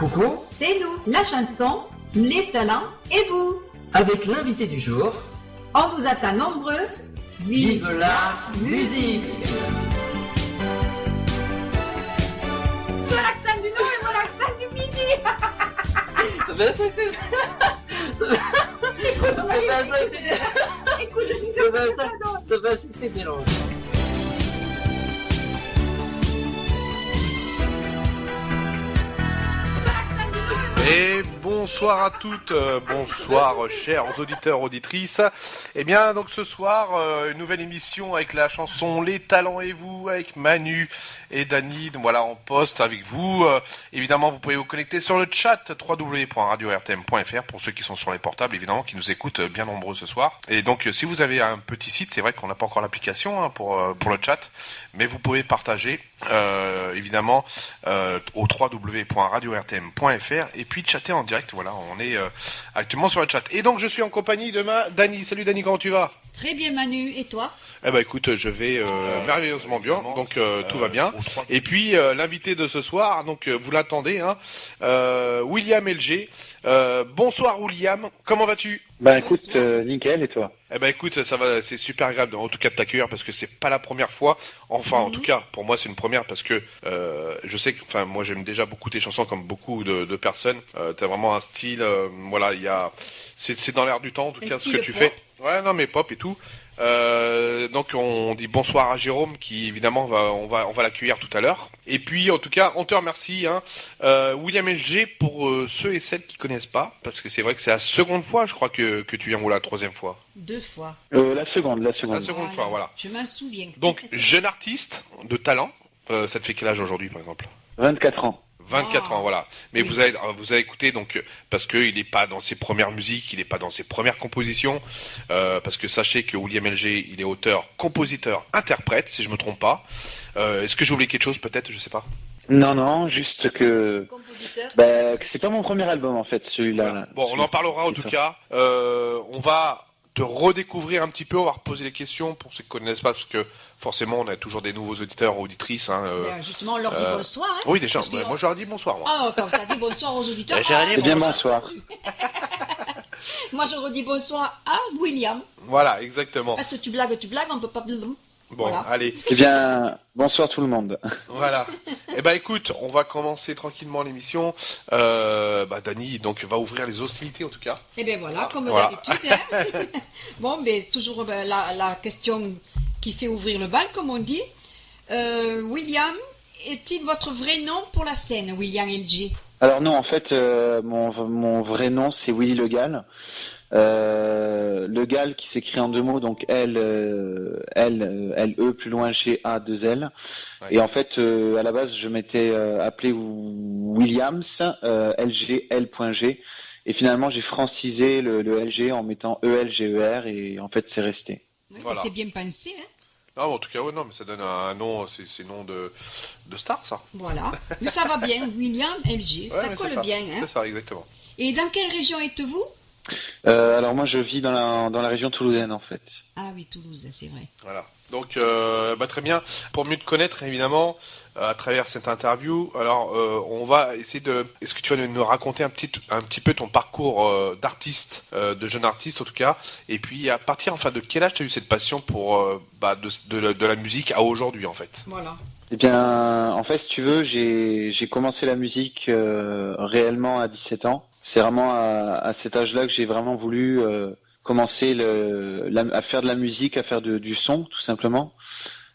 Coucou, c'est nous, la chanson, les talents et vous. avec l'invité du jour, On vous attend nombreux. vive la musique. Mon accent du Nord et mon accent du Midi. Écoute, on va Écoute, Ça va, c'est mélange. Et bonsoir à toutes, bonsoir chers auditeurs, auditrices. Eh bien, donc ce soir, une nouvelle émission avec la chanson Les Talents et vous, avec Manu et Dany, donc voilà, en poste avec vous. Évidemment, vous pouvez vous connecter sur le chat www.radio-rtm.fr pour ceux qui sont sur les portables, évidemment, qui nous écoutent bien nombreux ce soir. Et donc, si vous avez un petit site, c'est vrai qu'on n'a pas encore l'application pour le chat, mais vous pouvez partager, évidemment, au www.radio-rtm.fr et puis chatter en direct. Voilà, on est actuellement sur le chat. Et donc, je suis en compagnie de Dany. Salut Dany, comment tu vas ? Très bien Manu, et toi ? Eh ben écoute, je vais merveilleusement bien, donc tout va bien. Et puis l'invité de ce soir, donc vous l'attendez, hein, William LG. Bonsoir William, comment vas-tu ? Bah écoute, nickel, et toi ? Eh ben écoute, ça va, c'est super agréable en tout cas de t'accueillir parce que c'est pas la première fois. Enfin, en tout cas, pour moi c'est une première parce que je sais que, enfin, moi j'aime déjà beaucoup tes chansons comme beaucoup de personnes. T'as vraiment un style, voilà, c'est dans l'air du temps en tout cas ce que tu fais. Ouais, non mais pop et tout. Donc on dit bonsoir à Jérôme qui évidemment on va l'accueillir tout à l'heure. Et puis en tout cas on te remercie, hein, William LG, pour ceux et celles qui connaissent pas, parce que c'est vrai que c'est la seconde fois je crois que tu viens, ou la troisième fois. 2 fois. La seconde. La seconde fois, voilà. Je m'en souviens. Donc jeune artiste de talent, ça te fait quel âge aujourd'hui par exemple ? 24 ans. 24 ans, voilà. Mais Oui. vous avez écouté, donc, parce que il est pas dans ses premières musiques, il est pas dans ses premières compositions, parce que sachez que William LG, il est auteur, compositeur, interprète, si je me trompe pas. Est-ce que j'ai oublié quelque chose, peut-être, je sais pas. Non, juste que... Compositeur. que c'est pas mon premier album, en fait, celui-là. Voilà. Bon, on en parlera en tout cas. On va te redécouvrir un petit peu, on va reposer les questions pour ceux qui connaissent pas, parce que forcément, on a toujours des nouveaux auditeurs, auditrices. Hein, Justement, on leur dit bonsoir. Hein, oui, déjà, parce que- moi je leur dis bonsoir. Moi. Ah, quand t'as dit bonsoir aux auditeurs. Eh bien, bonsoir. Moi, je redis bonsoir à William. Voilà, exactement. Parce que tu blagues, on peut pas... Bon, Voilà. allez. Eh bien, bonsoir tout le monde. Voilà. Eh ben écoute, on va commencer tranquillement l'émission. Dany donc va ouvrir les hostilités en tout cas. Eh bien voilà, comme Voilà. d'habitude. Hein. Bon, mais toujours la question qui fait ouvrir le bal, comme on dit. William, est-il votre vrai nom pour la scène, William LG ? Alors non, en fait, mon vrai nom, c'est Willy Le Gall. Le Gall qui s'écrit en 2 mots, donc L-E, plus loin G-A, 2 L. Ouais. Et en fait, à la base, je m'étais appelé Williams, LG, L.G. Et finalement, j'ai francisé le LG en mettant E-L-G-E-R, et en fait, c'est resté. Oui, Voilà. C'est bien pensé, hein. Non, en tout cas, ouais, non, mais ça donne un nom, c'est nom de star, ça. Voilà. Mais ça va bien, William LG, Ouais, ça mais colle c'est ça. bien. Hein. C'est ça, exactement. Et dans quelle région êtes-vous ? Alors moi, je vis dans la région toulousaine, en fait. Ah oui, Toulouse, c'est vrai. Voilà. Donc, très bien. Pour mieux te connaître, évidemment, à travers cette interview, alors, on va essayer de... Est-ce que tu vas nous raconter un petit peu ton parcours d'artiste, de jeune artiste en tout cas, et puis à partir, enfin, de quel âge tu as eu cette passion pour de la musique à aujourd'hui, en fait ? Voilà. Eh bien, en fait, si tu veux, j'ai commencé la musique réellement à 17 ans. C'est vraiment à cet âge-là que j'ai vraiment voulu commencer à faire de la musique, à faire du son, tout simplement.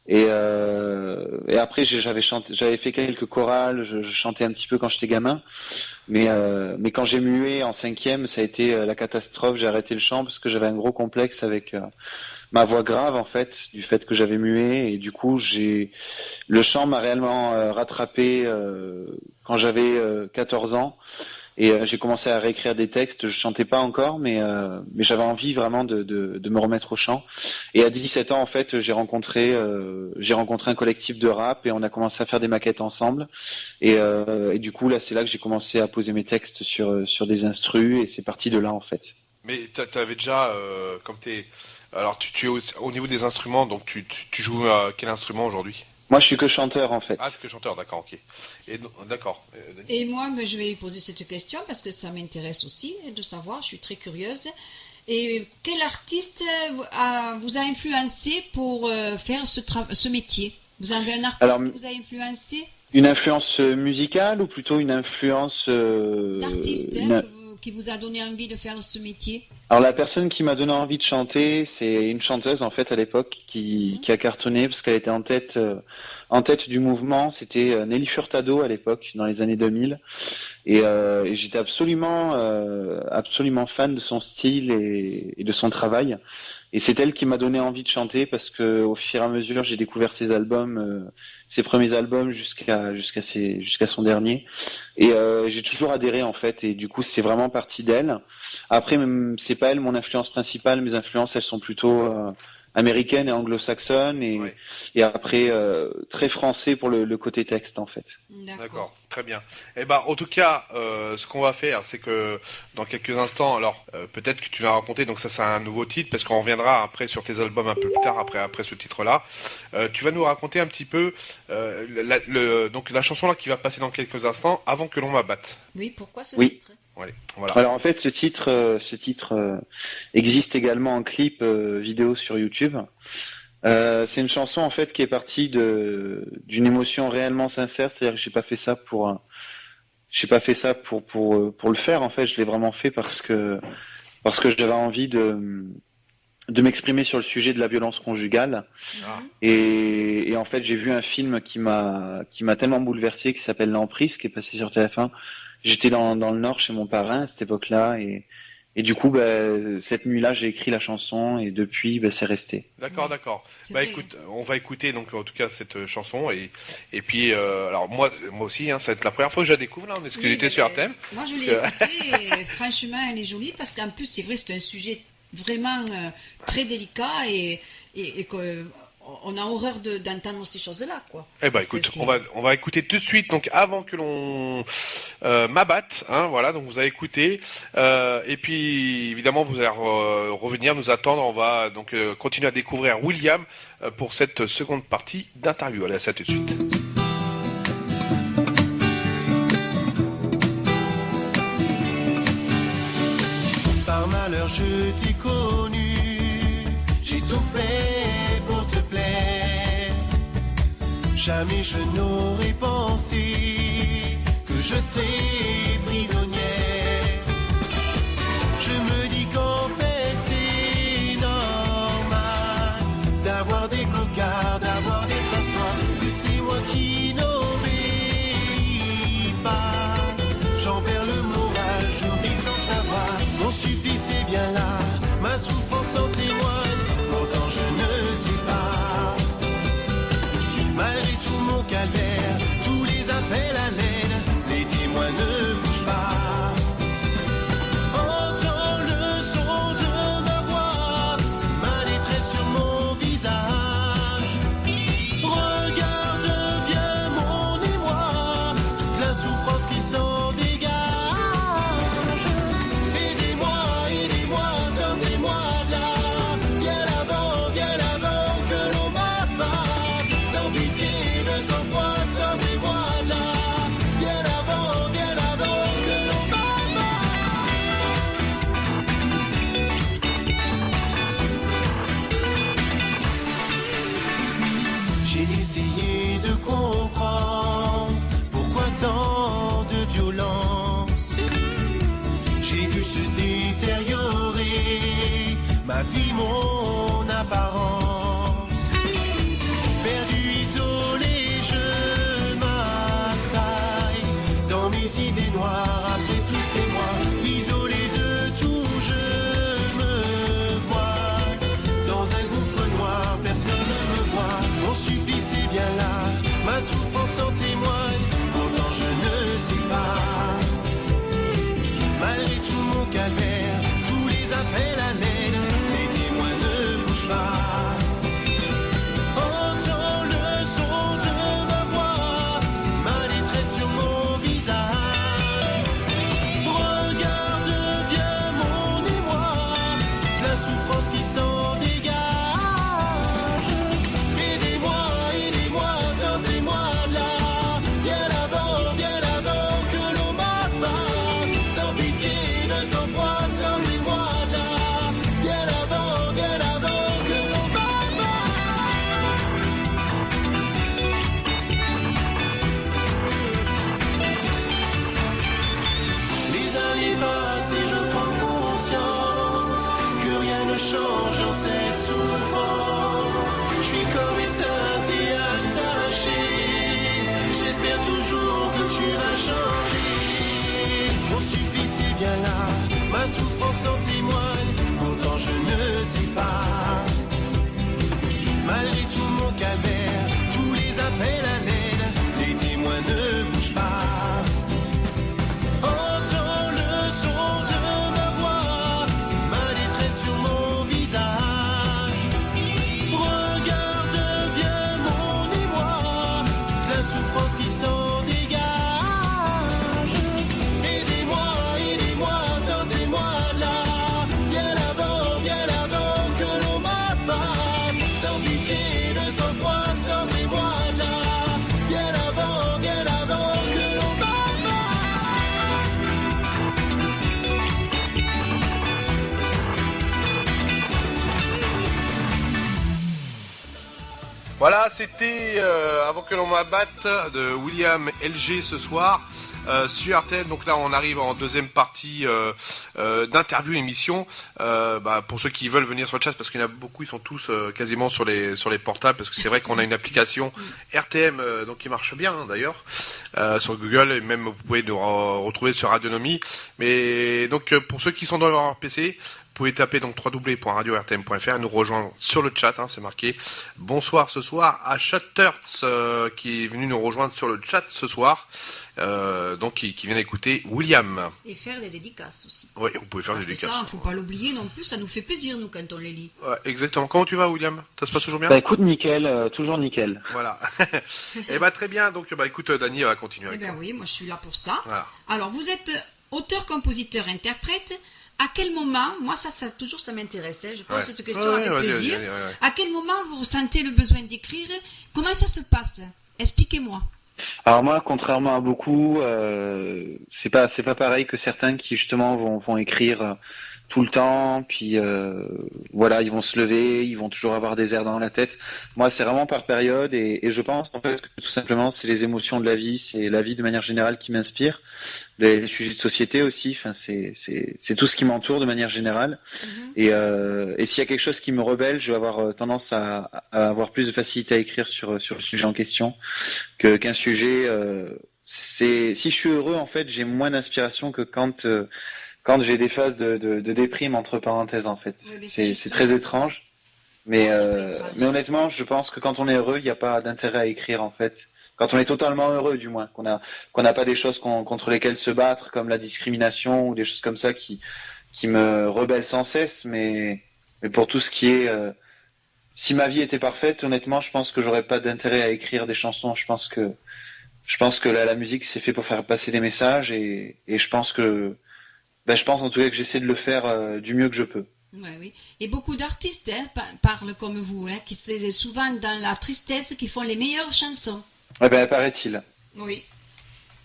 Et après, j'avais fait quelques chorales, je chantais un petit peu quand j'étais gamin. Mais quand j'ai mué en 5e, ça a été la catastrophe. J'ai arrêté le chant parce que j'avais un gros complexe avec ma voix grave, en fait, du fait que j'avais mué. Et du coup, le chant m'a réellement rattrapé quand j'avais 14 ans. Et j'ai commencé à réécrire des textes. Je chantais pas encore, mais j'avais envie vraiment de me remettre au chant. Et à 17 ans, en fait, j'ai rencontré un collectif de rap et on a commencé à faire des maquettes ensemble. Et du coup, là, c'est là que j'ai commencé à poser mes textes sur des instrus et c'est parti de là, en fait. Mais t'avais déjà, comme alors tu es au niveau des instruments, donc tu joues à quel instrument aujourd'hui ? Moi, je suis que chanteur en fait. Ah, c'est que chanteur, d'accord, ok. Et d'accord. Et moi, je vais poser cette question parce que ça m'intéresse aussi de savoir, je suis très curieuse. Et quel artiste vous a influencé pour faire ce métier? Vous avez un artiste qui vous a influencé? Une influence musicale ou plutôt une influence... L'artiste qui vous a donné envie de faire ce métier? Alors la personne qui m'a donné envie de chanter, c'est une chanteuse en fait à l'époque qui a cartonné parce qu'elle était en tête du mouvement. C'était Nelly Furtado à l'époque, dans les années 2000. Et j'étais absolument fan de son style et de son travail. Et c'est elle qui m'a donné envie de chanter parce que au fur et à mesure j'ai découvert ses albums, ses premiers albums jusqu'à son dernier. Et j'ai toujours adhéré en fait. Et du coup c'est vraiment parti d'elle. Après même, c'est pas elle mon influence principale. Mes influences elles sont plutôt américaine et anglo-saxonne et après très français pour le côté texte en fait. D'accord, très bien. Eh ben, en tout cas, ce qu'on va faire, c'est que dans quelques instants, alors peut-être que tu vas raconter, donc ça c'est un nouveau titre, parce qu'on reviendra après sur tes albums un peu plus tard, après ce titre-là. Tu vas nous raconter un petit peu donc la chanson là qui va passer dans quelques instants, Avant que l'on m'abatte. Oui, pourquoi ce Oui. titre? Voilà. Alors en fait, ce titre existe également en clip vidéo sur YouTube. C'est une chanson en fait qui est partie d'une émotion réellement sincère, c'est-à-dire que j'ai pas fait ça pour le faire en fait, je l'ai vraiment fait parce que j'avais envie de m'exprimer sur le sujet de la violence conjugale. Ah. Et en fait, j'ai vu un film qui m'a tellement bouleversé qui s'appelle L'Emprise, qui est passé sur TF1. J'étais dans le Nord chez mon parrain à cette époque-là et du coup, cette nuit-là, j'ai écrit la chanson et depuis, c'est resté. D'accord. C'est Bah vrai. écoute, on va écouter donc en tout cas cette chanson et puis alors moi aussi, hein, ça va être la première fois que je la découvre là, en exclusivité sur RTM. Moi, je l'ai écoutée et franchement, elle est jolie parce qu'en plus, c'est vrai, c'est un sujet vraiment très délicat et on a horreur d'entendre ces choses-là, quoi. Eh ben Parce écoute, que c'est- on va écouter tout de suite donc Avant que l'on m'abatte, hein, voilà, donc vous avez écouté et puis évidemment vous allez revenir nous attendre, on va donc continuer à découvrir William pour cette seconde partie d'interview. Allez, à ça tout de suite. Par malheur je t'ai connu, j'ai tout fait pour te plaire. Jamais je n'aurais pensé que je serais prisonnière. Je me dis qu'en fait c'est normal d'avoir des cocards, d'avoir des traces noires, que c'est moi qui n'obéis pas. J'en perds le moral, j'oublie sans savoir. Mon supplice est bien là, ma souffrance en témoigne. Pourtant je ne sais pas. Malgré tout mon calvaire, tous les appels à l'aide, les témoins ne bougent pas. Entends le son de ma voix, ma détresse sur mon visage. Regarde bien mon émoi, toute la souffrance qui s'en dégage. Aidez-moi, aidez-moi, sortez-moi de là. Bien avant que l'on m'abatte. Sans pitié, de sang-froid, sortez-moi de là. Bien avant que l'on m'abatte. J'ai essayé de comprendre pourquoi tant de violence. J'ai vu se détériorer ma vie, mon apparence. Perdu, isolé, je m'assaille dans mes idées noires après tous ces mois. Isolé de tout, je me vois dans un gouffre noir, personne ne me voit. Mon supplice est bien là, ma souffrance en témoigne. Pourtant je ne sais pas. Malgré tout mon calvaire, tous les appels à l'aide, les témoins ne bougent pas. Entends le son de ma voix, ma détresse sur mon visage. ces souffrances. Je suis comme éteinte et attachée. J'espère toujours que tu vas changer. Mon supplice est bien là, ma souffrance en témoigne. Pourtant je ne sais pas. Malgré tout mon calvaire, tous les appels à l'aide, les témoins ne bougent pas. Entends le son de ma voix, ma détresse sur mon visage. Regarde bien mon émoi, toute la souffrance qui s'en dégage. Aidez-moi, aidez-moi, sortez-moi de là, bien avant que l'on m'abatte. Sans pitié de sang-froid, sortez-moi de là, bien avant que l'on m'abatte. Voilà, c'était Avant que l'on m'abatte de William LG ce soir sur RTL. Donc là, on arrive en deuxième partie d'interview émission. Pour ceux qui veulent venir sur le chat, parce qu'il y en a beaucoup, ils sont tous quasiment sur les portables, parce que c'est vrai qu'on a une application RTM donc qui marche bien d'ailleurs sur Google, et même vous pouvez nous retrouver sur Radionomie. Mais donc pour ceux qui sont dans leur PC, vous pouvez taper donc www.radio-rtm.fr et nous rejoindre sur le chat, c'est marqué. Bonsoir ce soir à Chatterts qui est venu nous rejoindre sur le chat ce soir, donc qui vient d'écouter William. Et faire des dédicaces aussi. Oui, vous pouvez faire Parce des que dédicaces. ça, faut pas l'oublier non plus, ça nous fait plaisir nous quand on les lit. Ouais, exactement. Comment tu vas, William? Ça se passe toujours bien? Bah écoute, nickel, toujours nickel. Voilà. Et très bien. Donc écoute, Dany va continuer Eh avec bien toi. oui, moi je suis là pour ça. Voilà. Alors vous êtes auteur, compositeur, interprète. À quel moment, moi ça m'intéresse, je pose Ouais. cette question Ouais, avec vas-y, plaisir. vas-y. À quel moment vous ressentez le besoin d'écrire? Comment ça se passe? Expliquez-moi. Alors moi, contrairement à beaucoup, c'est pas pareil que certains qui justement vont écrire tout le temps, puis voilà, ils vont se lever, ils vont toujours avoir des airs dans la tête. Moi, c'est vraiment par période, et je pense en fait que tout simplement c'est les émotions de la vie, c'est la vie de manière générale qui m'inspire, les sujets de société aussi. Enfin, c'est tout ce qui m'entoure de manière générale. Et s'il y a quelque chose qui me rebelle, je vais avoir tendance à avoir plus de facilité à écrire sur le sujet en question qu'un sujet. Si je suis heureux, en fait, j'ai moins d'inspiration que quand j'ai des phases de déprime entre parenthèses, en fait. Oui, mais C'est très étrange. Mais, Non, c'est pas étrange. mais honnêtement, je pense que quand on est heureux, il n'y a pas d'intérêt à écrire, en fait. Quand on est totalement heureux, du moins, qu'on n'a pas des choses contre lesquelles se battre, comme la discrimination ou des choses comme ça qui me rebellent sans cesse. Mais pour tout ce qui est, si ma vie était parfaite, honnêtement, je pense que j'aurais pas d'intérêt à écrire des chansons. Je pense que la musique, c'est fait pour faire passer des messages, et je pense en tout cas que j'essaie de le faire du mieux que je peux. Ouais, oui. Et beaucoup d'artistes parlent comme vous, qui c'est souvent dans la tristesse qui font les meilleures chansons. Eh ben, paraît-il. Oui.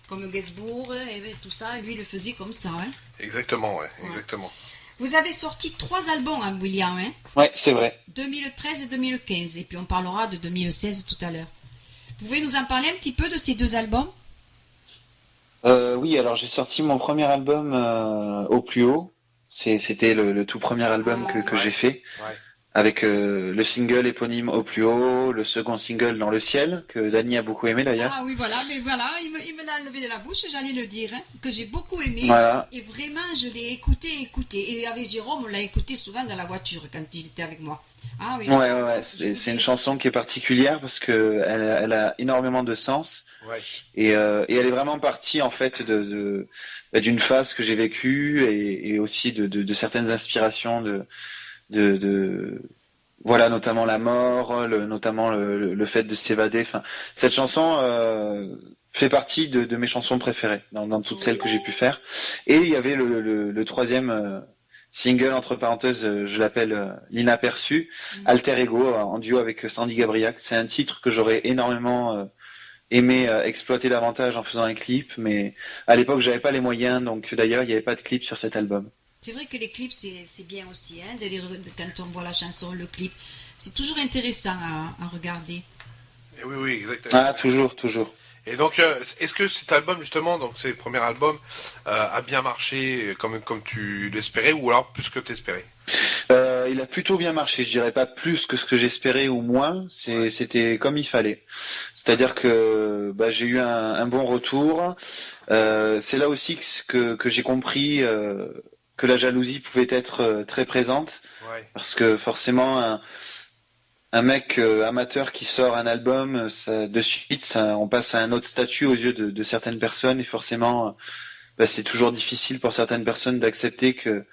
Comme Gainsbourg et tout ça, lui le faisait comme ça. Exactement, ouais, exactement. Vous avez sorti 3 albums, William, Ouais, c'est vrai. 2013 et 2015, et puis on parlera de 2016 tout à l'heure. Vous pouvez nous en parler un petit peu de ces 2 albums? Oui, alors j'ai sorti mon premier album au plus haut. C'était le tout premier album que j'ai fait, Ouais. avec le single éponyme au plus haut, le second single Dans le ciel, que Dany a beaucoup aimé d'ailleurs. Ah oui, voilà, mais voilà, il me l'a enlevé de la bouche, j'allais le dire, que j'ai beaucoup aimé. Voilà. Et vraiment, je l'ai écouté. Et avec Jérôme, on l'a écouté souvent dans la voiture quand il était avec moi. Ah oui. Ouais, c'est une chanson qui est particulière parce que elle a énormément de sens, Ouais. et elle est vraiment partie en fait d'une phase que j'ai vécue, et aussi de certaines inspirations voilà, notamment la mort, notamment le fait de s'évader. Enfin, cette chanson fait partie de mes chansons préférées dans toutes celles que j'ai pu faire. Et il y avait le troisième single, entre parenthèses, je l'appelle l'inaperçu, Alter Ego, en duo avec Sandy Gabriac. C'est un titre que j'aurais énormément aimé exploiter davantage en faisant un clip, mais à l'époque j'avais pas les moyens, donc d'ailleurs il n'y avait pas de clip sur cet album. C'est vrai que les clips, c'est bien aussi, quand on voit la chanson, le clip. C'est toujours intéressant à regarder. Et oui, exactement. Ah, toujours. Et donc, est-ce que cet album, justement, donc c'est le premier album, a bien marché comme tu l'espérais, ou alors plus que t'espérais? il a plutôt bien marché. Je dirais pas plus que ce que j'espérais ou moins. C'était comme il fallait. C'est-à-dire que j'ai eu un bon retour. C'est là aussi que j'ai compris que la jalousie pouvait être très présente, parce que forcément un mec amateur qui sort un album, de suite, on passe à un autre statut aux yeux de certaines personnes, et forcément, c'est toujours difficile pour certaines personnes d'accepter que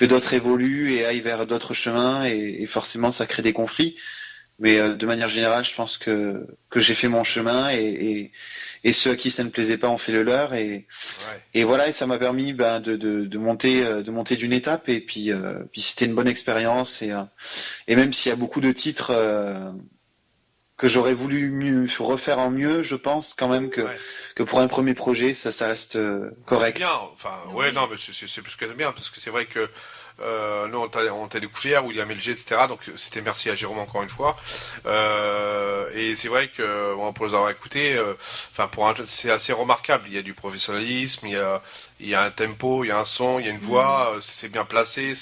d'autres évoluent et aillent vers d'autres chemins, et forcément ça crée des conflits. Mais de manière générale, je pense que j'ai fait mon chemin, et ceux à qui ça ne plaisait pas ont fait le leur, et voilà, et ça m'a permis de monter d'une étape, et puis c'était une bonne expérience, et même s'il y a beaucoup de titres que j'aurais voulu refaire en mieux, je pense quand même que pour un premier projet, ça reste correct. C'est bien, enfin, non, mais c'est plus que bien, parce que c'est vrai que nous, on t'a découvert, William LG, etc. Donc, c'était merci à Jérôme encore une fois. Et c'est vrai que, pour les avoir écoutés, c'est assez remarquable. Il y a du professionnalisme, il y a un tempo, il y a un son, il y a une voix, c'est bien placé,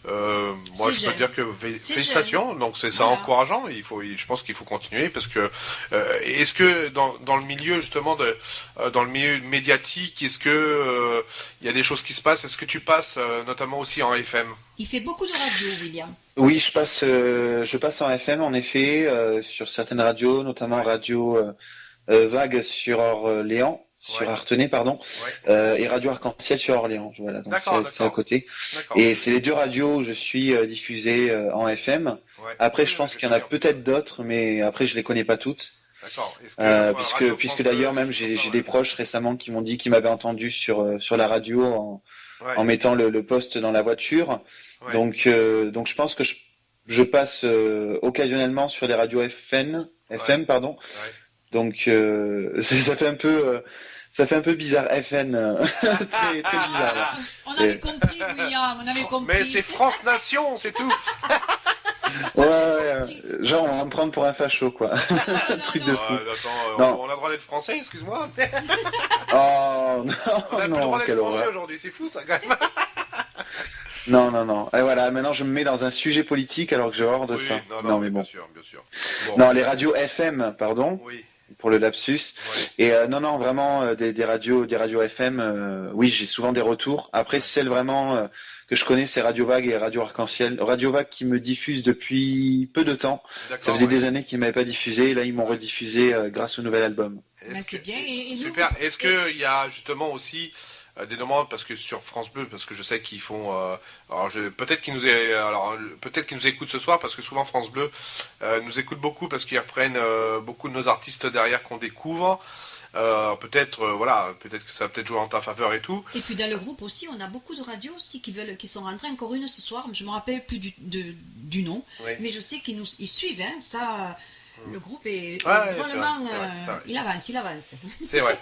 moi, je peux dire que félicitations. Donc, c'est ça encourageant. Je pense qu'il faut continuer, parce que, est-ce que dans le milieu, justement, dans le milieu médiatique, est-ce que, il y a des choses qui se passent? Est-ce que tu passes, notamment aussi en FM? Il fait beaucoup de radio, William. Oui, je passe en FM, en effet, sur certaines radios, notamment Radio Vague sur Orléans, sur Artenay, pardon, et Radio Arc-en-Ciel sur Orléans. Voilà, donc c'est à côté. D'accord. Et c'est les deux radios où je suis diffusé en FM. Après, je pense qu'il y en a peut-être d'autres, mais après, je les connais pas toutes. D'accord. Puisque d'ailleurs, même j'ai des proches récemment qui m'ont dit qu'ils m'avaient entendu sur la radio en mettant le poste dans la voiture. Donc je pense que je passe occasionnellement sur les radios FM, pardon. Donc ça fait un peu bizarre, FN, très bizarre. Là. On avait compris, William, on avait compris. Mais c'est France Nation, c'est tout. Genre on va me prendre pour un facho, quoi. Un truc de fou. Attends, on a le droit d'être français, excuse-moi. Oh non, on a plus le droit d'être français aujourd'hui, c'est fou ça quand même. Non. Et voilà, maintenant je me mets dans un sujet politique alors que j'ai horreur de ça. Non, mais bon. Bien sûr. Bon. Non, les radios FM, pardon. Oui. Pour le lapsus. Et non, vraiment des radios FM. Oui, j'ai souvent des retours. Après, celle vraiment que je connais, c'est Radio Vague et Radio Arc-en-Ciel. Radio Vague qui me diffuse depuis peu de temps. Ça faisait des années qu'ils m'avaient pas diffusé. Et là, ils m'ont rediffusé grâce au nouvel album. C'est bien. Et super. Est-ce qu'il y a justement aussi des demandes, parce que sur France Bleu, parce que je sais qu'ils font, peut-être qu'ils nous écoutent ce soir, parce que souvent France Bleu nous écoute beaucoup, parce qu'ils reprennent beaucoup de nos artistes derrière qu'on découvre. Peut-être que ça va peut-être jouer en ta faveur et tout. Et puis dans le groupe aussi, on a beaucoup de radios aussi qui sont rentrées, encore une ce soir. Je me rappelle plus du nom, mais je sais qu'ils suivent. Hein, ça, le groupe est vraiment, il avance. C'est vrai.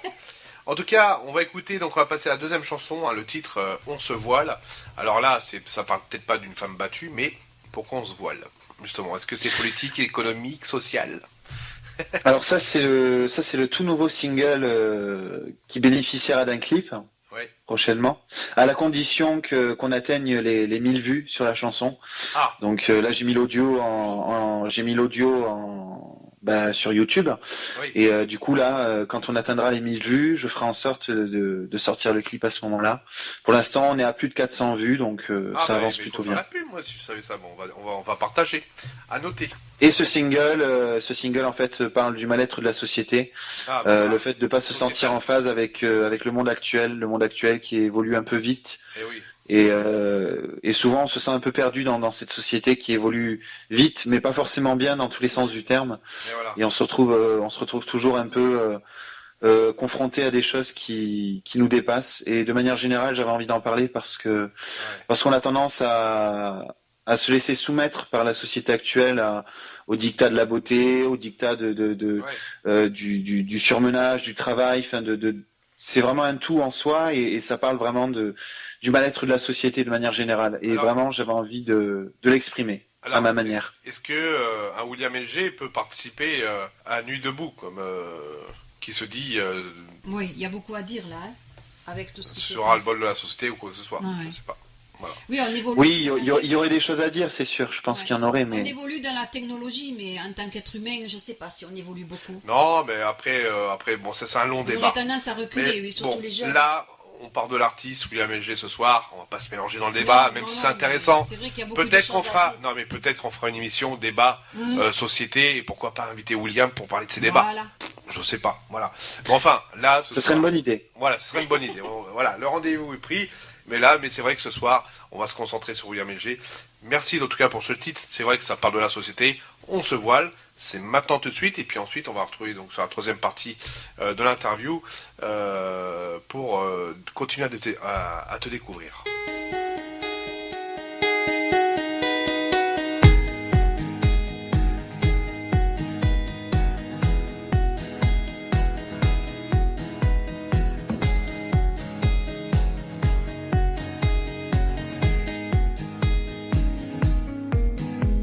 En tout cas, on va écouter, donc on va passer à la deuxième chanson, le titre On se voile. Alors là, ça parle peut-être pas d'une femme battue, mais pourquoi on se voile, justement? Est-ce que c'est politique, économique, social? Alors ça c'est le tout nouveau single qui bénéficiera d'un clip prochainement, à la condition qu'on atteigne les 1000 vues sur la chanson. Donc là j'ai mis l'audio sur YouTube. Et du coup là, quand on atteindra les 1000 vues, je ferai en sorte de sortir le clip à ce moment-là. Pour l'instant, on est à plus de 400 vues, donc ça avance plutôt bien. La pub, moi, si je savais ça, on va partager, à noter. Et ce single en fait parle du mal-être de la société, le fait de pas se sentir en phase avec le monde actuel qui évolue un peu vite. Et souvent on se sent un peu perdu dans cette société qui évolue vite, mais pas forcément bien dans tous les sens du terme. Et on se retrouve toujours un peu confronté à des choses qui nous dépassent. Et de manière générale, j'avais envie d'en parler parce qu'on a tendance à se laisser soumettre par la société actuelle au dictat de la beauté, au dictat du surmenage, du travail, c'est vraiment un tout en soi, et ça parle vraiment du mal-être de la société de manière générale. Et vraiment, j'avais envie de l'exprimer à ma manière. Est-ce que un William LG peut participer à Nuit debout, comme qui se dit Oui, il y a beaucoup à dire là, avec tout ce qui se passe. Sur le bol de la société ou quoi que ce soit. Je sais pas. Voilà. Oui, on évolue. Oui, il y aurait des choses à dire, c'est sûr. Je pense Ouais. qu'il y en aurait, On mais évolue dans la technologie, mais en tant qu'être humain, je ne sais pas si on évolue beaucoup. Non, mais après, bon, ça c'est un long On débat. aurait tendance à reculer, Mais oui, surtout bon, les jeunes. là, on part de l'artiste William LG ce soir. On va pas se mélanger dans le débat, Non, même non, si non, c'est mais intéressant. c'est vrai qu'il y a beaucoup de Peut-être qu'on choses à fera, dire. non mais peut-être qu'on fera une émission débat société et pourquoi pas inviter William pour parler de ses débats. Voilà. Je sais pas, voilà. Bon, enfin, là, ce serait une bonne idée. Voilà, ce serait une bonne idée. Voilà, le rendez-vous est pris. Mais c'est vrai que ce soir, on va se concentrer sur William LG. Merci en tout cas pour ce titre. C'est vrai que ça parle de la société. On se voile. C'est maintenant tout de suite. Et puis ensuite, on va retrouver donc sur la troisième partie de l'interview pour continuer à te découvrir.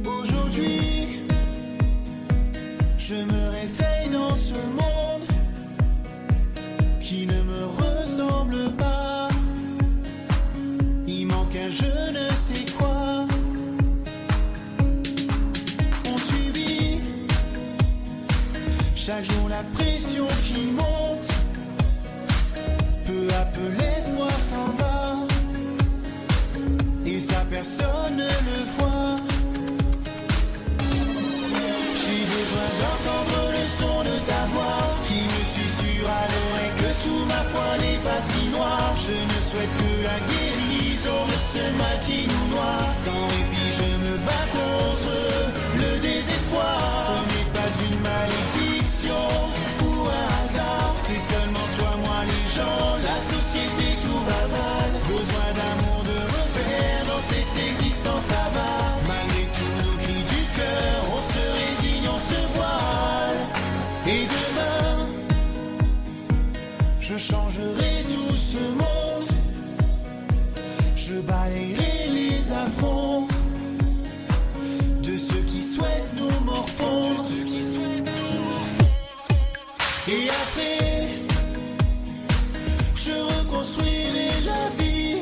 Aujourd'hui, je me réveille dans ce monde qui ne me ressemble pas. Il manque un je ne sais quoi. On subit chaque jour la pression qui monte. Peu à peu l'espoir s'en va. Et ça personne ne le voit. J'ai besoin d'entendre le son de ta voix qui me susurre à l'oreille que tout ma foi n'est pas si noir. Je ne souhaite que la guérison de ce mal qui nous noie. Sans répit je me bats contre le désespoir. Ce n'est pas une malédiction ou un hasard. C'est seulement toi, moi, les gens, la société, tout va mal. Besoin d'amour, de repères dans cette existence à bas. Malgré tous nos cris du cœur, on se résigne, on se voile. Et demain, je changerai tout ce monde. Je balayerai les affronts de ceux qui souhaitent nous morfondre. Et après, je reconstruirai la vie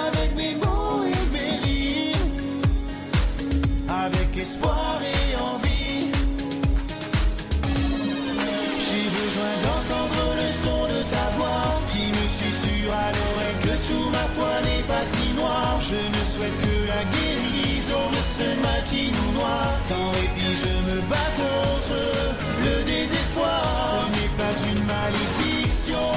avec mes mots et mes rimes, avec espoir et envie. J'ai besoin d'entendre le son de ta voix qui me susurre à l'oreille que tout ma foi n'est pas si noir. Je ne souhaite que la guérison de ce mal qui nous noie. Sans répit je me bats contre le désespoir. Ce n'est pas une malédiction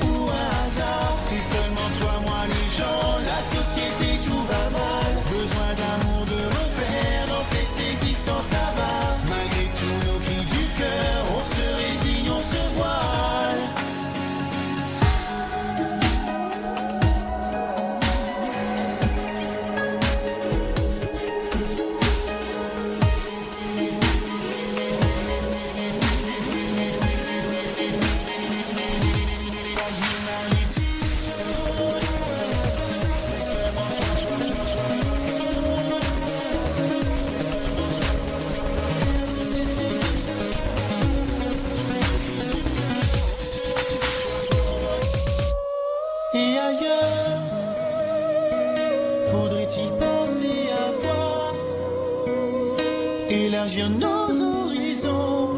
ou un hasard. C'est seulement toi, moi, les gens, la société, tout va mal. Besoin d'amour, de repères dans cette existence à bas. Malgré tous nos cris du cœur, on se résigne, on se voile. Et ailleurs, faudrait-il penser à voir, élargir nos horizons,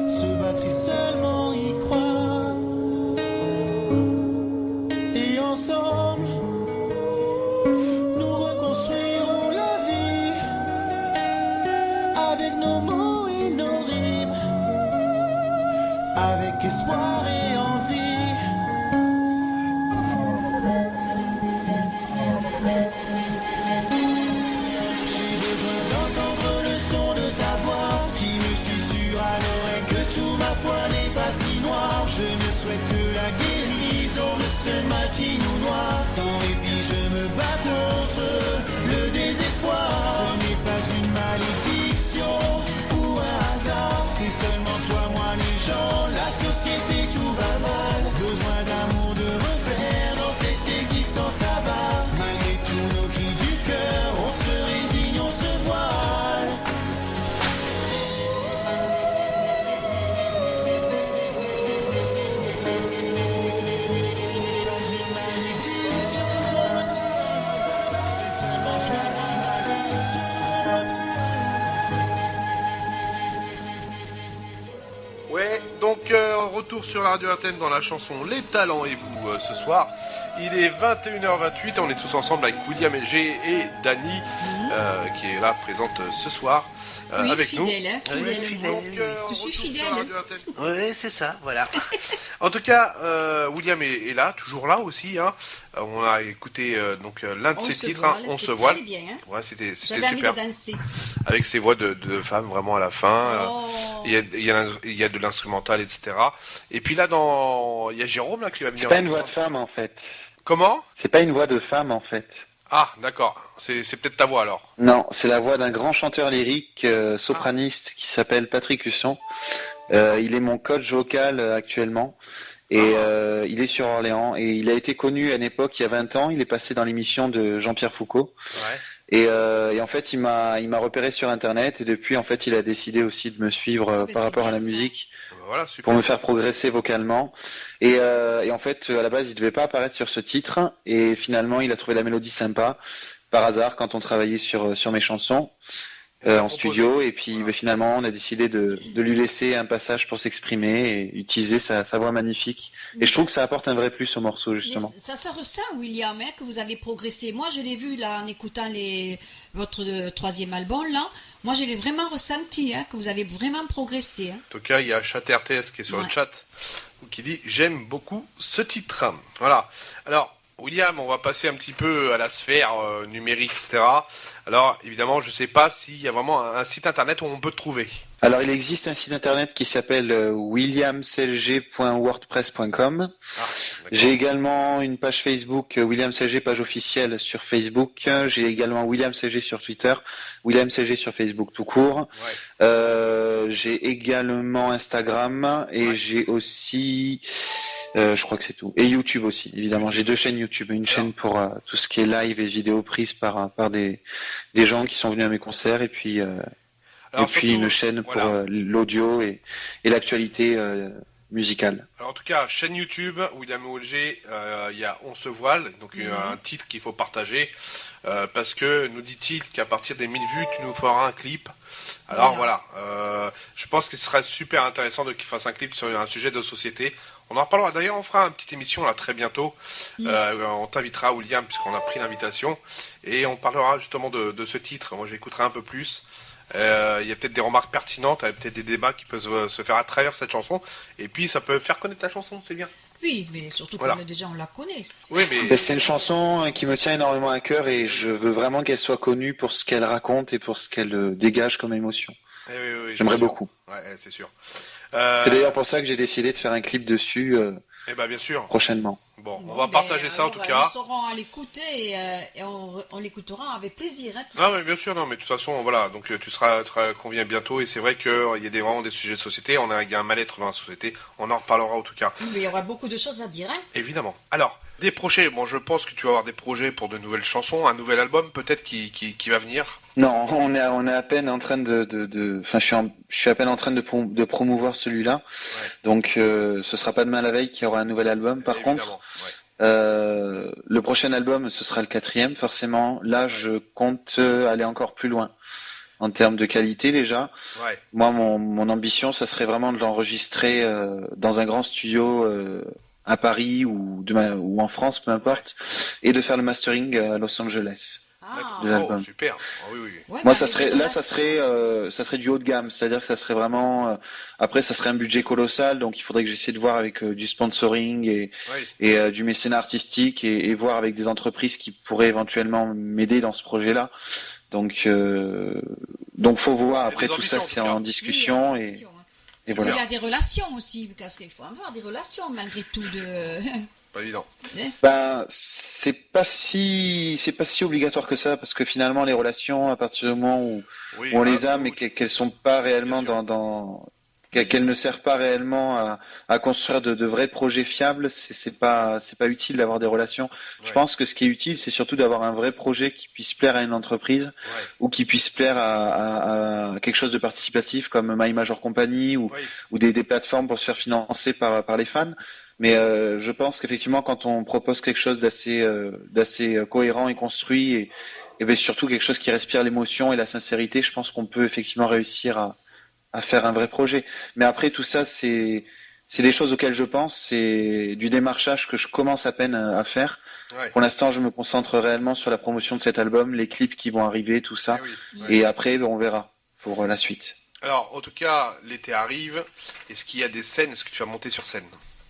se battre et seulement y croire. Et ensemble, nous reconstruirons la vie avec nos mots et nos rimes, avec espoir et envie. J'ai besoin d'entendre le son de ta voix qui me susurre à l'oreille que tout ma foi n'est pas si noir. Je ne souhaite que la guérison de ce mal qui nous noie. Sans répit je me bats contre le désespoir. Ce n'est pas une malédiction ou un hasard. C'est seulement toi, moi, les gens, la société, tout va mal. Besoin d'amour, de repères dans cette existence à bas. Malgré tous nos cris du cœur, on se résigne, on se voile. Pas une malédiction. retour sur la radio RTN dans la chanson Les Talents et vous ce soir. Il est 21h28 et on est tous ensemble avec William G et Dany qui est là présente ce soir Oui, avec fidèle, nous. hein, fidèle. Fidèle. Donc, Je suis retour sur fidèle. la radio RTN. Oui, c'est ça, voilà. En tout cas, William est là, toujours là aussi. Hein. On a écouté l'un de On ses se titres, voile, On c'est se voile. très bien, hein. Ouais, c'était J'avais envie super. de danser. Avec ses voix de femmes vraiment à la fin. Oh. Il y a de l'instrumental, etc. Et puis là, il y a Jérôme là qui va venir. C'est pas une voix de femme en fait. Comment? C'est pas une voix de femme en fait. Ah, d'accord. C'est peut-être ta voix alors. Non, c'est la voix d'un grand chanteur lyrique, sopraniste qui s'appelle Patrick Husson. Il est mon coach vocal actuellement. Et il est sur Orléans. Et il a été connu à une époque, il y a 20 ans. Il est passé dans l'émission de Jean-Pierre Foucault. Ouais. Et en fait, il m'a repéré sur Internet. Et depuis, en fait, il a décidé aussi de me suivre mais par c'est rapport à bien la ça. musique. Voilà, super. Pour me faire progresser vocalement. Et en fait, à la base, il devait pas apparaître sur ce titre. Et finalement, il a trouvé la mélodie sympa, par hasard, quand on travaillait sur mes chansons, en studio. Et puis, finalement, on a décidé de lui laisser un passage pour s'exprimer et utiliser sa voix magnifique. Et je trouve que ça apporte un vrai plus au morceau, justement. Mais ça se ressent, William, hein, que vous avez progressé. Moi, je l'ai vu là en écoutant votre troisième album là. Moi, je l'ai vraiment ressenti, hein, que vous avez vraiment progressé. Hein. En tout cas, il y a Chat RTS qui est sur le Ouais. chat qui dit j'aime beaucoup ce titre. Voilà. Alors, William, on va passer un petit peu à la sphère numérique, etc. Alors, évidemment, je ne sais pas s'il y a vraiment un site internet où on peut te trouver. Alors, il existe un site internet qui s'appelle williamselg.wordpress.com. Ah, d'accord. J'ai également une page Facebook, William CLG, page officielle sur Facebook. J'ai également William CLG sur Twitter, William CLG sur Facebook tout court. Ouais. J'ai également Instagram et j'ai aussi, je crois que c'est tout. Et YouTube aussi, évidemment. J'ai 2 chaînes YouTube. Une chaîne pour tout ce qui est live et vidéo prises par des gens qui sont venus à mes concerts et puis Alors, puis surtout, une chaîne voilà. pour l'audio et l'actualité musicale. Alors, en tout cas, chaîne YouTube, William OLG, il y a On se voile, donc un titre qu'il faut partager, parce que nous dit-il qu'à partir des 1000 vues, tu nous feras un clip. Alors voilà, je pense qu'il serait super intéressant qu'il fasse un clip sur un sujet de société. On en reparlera, d'ailleurs on fera une petite émission là très bientôt, on t'invitera William puisqu'on a pris l'invitation, et on parlera justement de ce titre, moi j'écouterai un peu plus. Il y a peut-être des remarques pertinentes, il y a peut-être des débats qui peuvent se faire à travers cette chanson, et puis ça peut faire connaître la chanson, c'est bien. Oui, mais surtout Voilà. que déjà on la connaît. Oui, mais Ben, c'est une chanson qui me tient énormément à cœur et je veux vraiment qu'elle soit connue pour ce qu'elle raconte et pour ce qu'elle dégage comme émotion. oui, J'aimerais c'est sûr. beaucoup. Ouais, c'est sûr. C'est d'ailleurs pour ça que j'ai décidé de faire un clip dessus Eh ben bien sûr. prochainement. Bon, on Bon, va ben, partager ça en alors, tout cas. Nous saurons à l'écouter et on l'écoutera avec plaisir. Hein, tout Ah ça. mais bien sûr, non, mais de toute façon, voilà, donc tu seras convient bientôt, et c'est vrai qu'il y a vraiment des sujets de société, il y a un mal-être dans la société, on en reparlera en tout cas, Mais il y aura beaucoup de choses à dire. Hein. évidemment. Alors, des projets, bon je pense que tu vas avoir des projets pour de nouvelles chansons, un nouvel album peut-être qui va venir. Non, on est à peine en train enfin je suis à peine en train de promouvoir celui-là. Ouais. Donc ce sera pas demain la veille qu'il y aura un nouvel album. Par Évidemment, contre, ouais. le prochain album ce sera le 4e forcément. Là je compte aller encore plus loin en termes de qualité déjà. Ouais. Moi mon ambition ça serait vraiment de l'enregistrer dans un grand studio à Paris ou en France peu importe et de faire le mastering à Los Angeles. Ah, de Oh, l'album. super. Ah, oui, oui. ouais, Moi, mais ça avec serait des là, ça serait du haut de gamme, c'est-à-dire que ça serait vraiment. Après, ça serait un budget colossal, donc il faudrait que j'essaie de voir avec du sponsoring Oui. et du mécénat artistique et voir avec des entreprises qui pourraient éventuellement m'aider dans ce projet-là. Donc faut voir. Il y a Après, des tout ça, ambitions, c'est en tout cas. en discussion Oui, et, attention, hein. et Il voilà. y a des relations aussi, parce qu'il faut avoir des relations malgré tout. Pas évident. Ben, c'est pas si obligatoire que ça, parce que finalement, les relations, à partir du moment où Oui, on bah, les a, mais qu'elles sont pas réellement Bien sûr. qu'elles ne servent pas réellement à construire de vrais projets fiables, c'est pas utile d'avoir des relations. Je Ouais. pense que ce qui est utile, c'est surtout d'avoir un vrai projet qui puisse plaire à une entreprise Ouais. ou qui puisse plaire à quelque chose de participatif comme My Major Company Oui. ou des plateformes pour se faire financer par les fans. Mais je pense qu'effectivement, quand on propose quelque chose d'assez cohérent et construit et bien surtout quelque chose qui respire l'émotion et la sincérité, je pense qu'on peut effectivement réussir à faire un vrai projet. Mais après tout ça, c'est c'est des choses auxquelles je pense, c'est du démarchage que je commence à peine à faire. Ouais. Pour l'instant, je me concentre réellement sur la promotion de cet album, les clips qui vont arriver, tout ça. Eh oui, ouais. Et après, on verra pour la suite. Alors, en tout cas, l'été arrive. Est-ce qu'il y a des scènes? Est-ce que tu vas monter sur scène?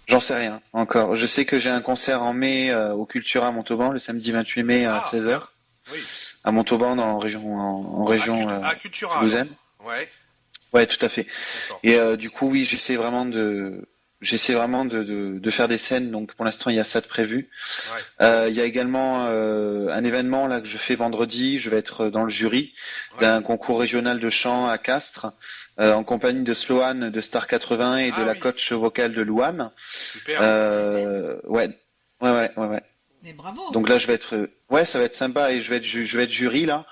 J'en sais rien encore. Je sais que j'ai un concert en mai au Cultura à Montauban, le samedi 28 mai à 16h. Oui. À Montauban, en région À Cultura. toulousaine. Ouais. Ouais, tout à fait. D'accord. Et du coup, oui, j'essaie vraiment de faire des scènes. Donc, pour l'instant, il y a ça de prévu. Ouais. Il y a également un événement là que je fais vendredi. Je vais être dans le jury d'un concours régional de chant à Castres, en compagnie de Sloane de Star 80 et de la coach vocale de Louane. Super. Ouais. Mais bravo. Donc là, je vais être, ça va être sympa et je vais être jury là.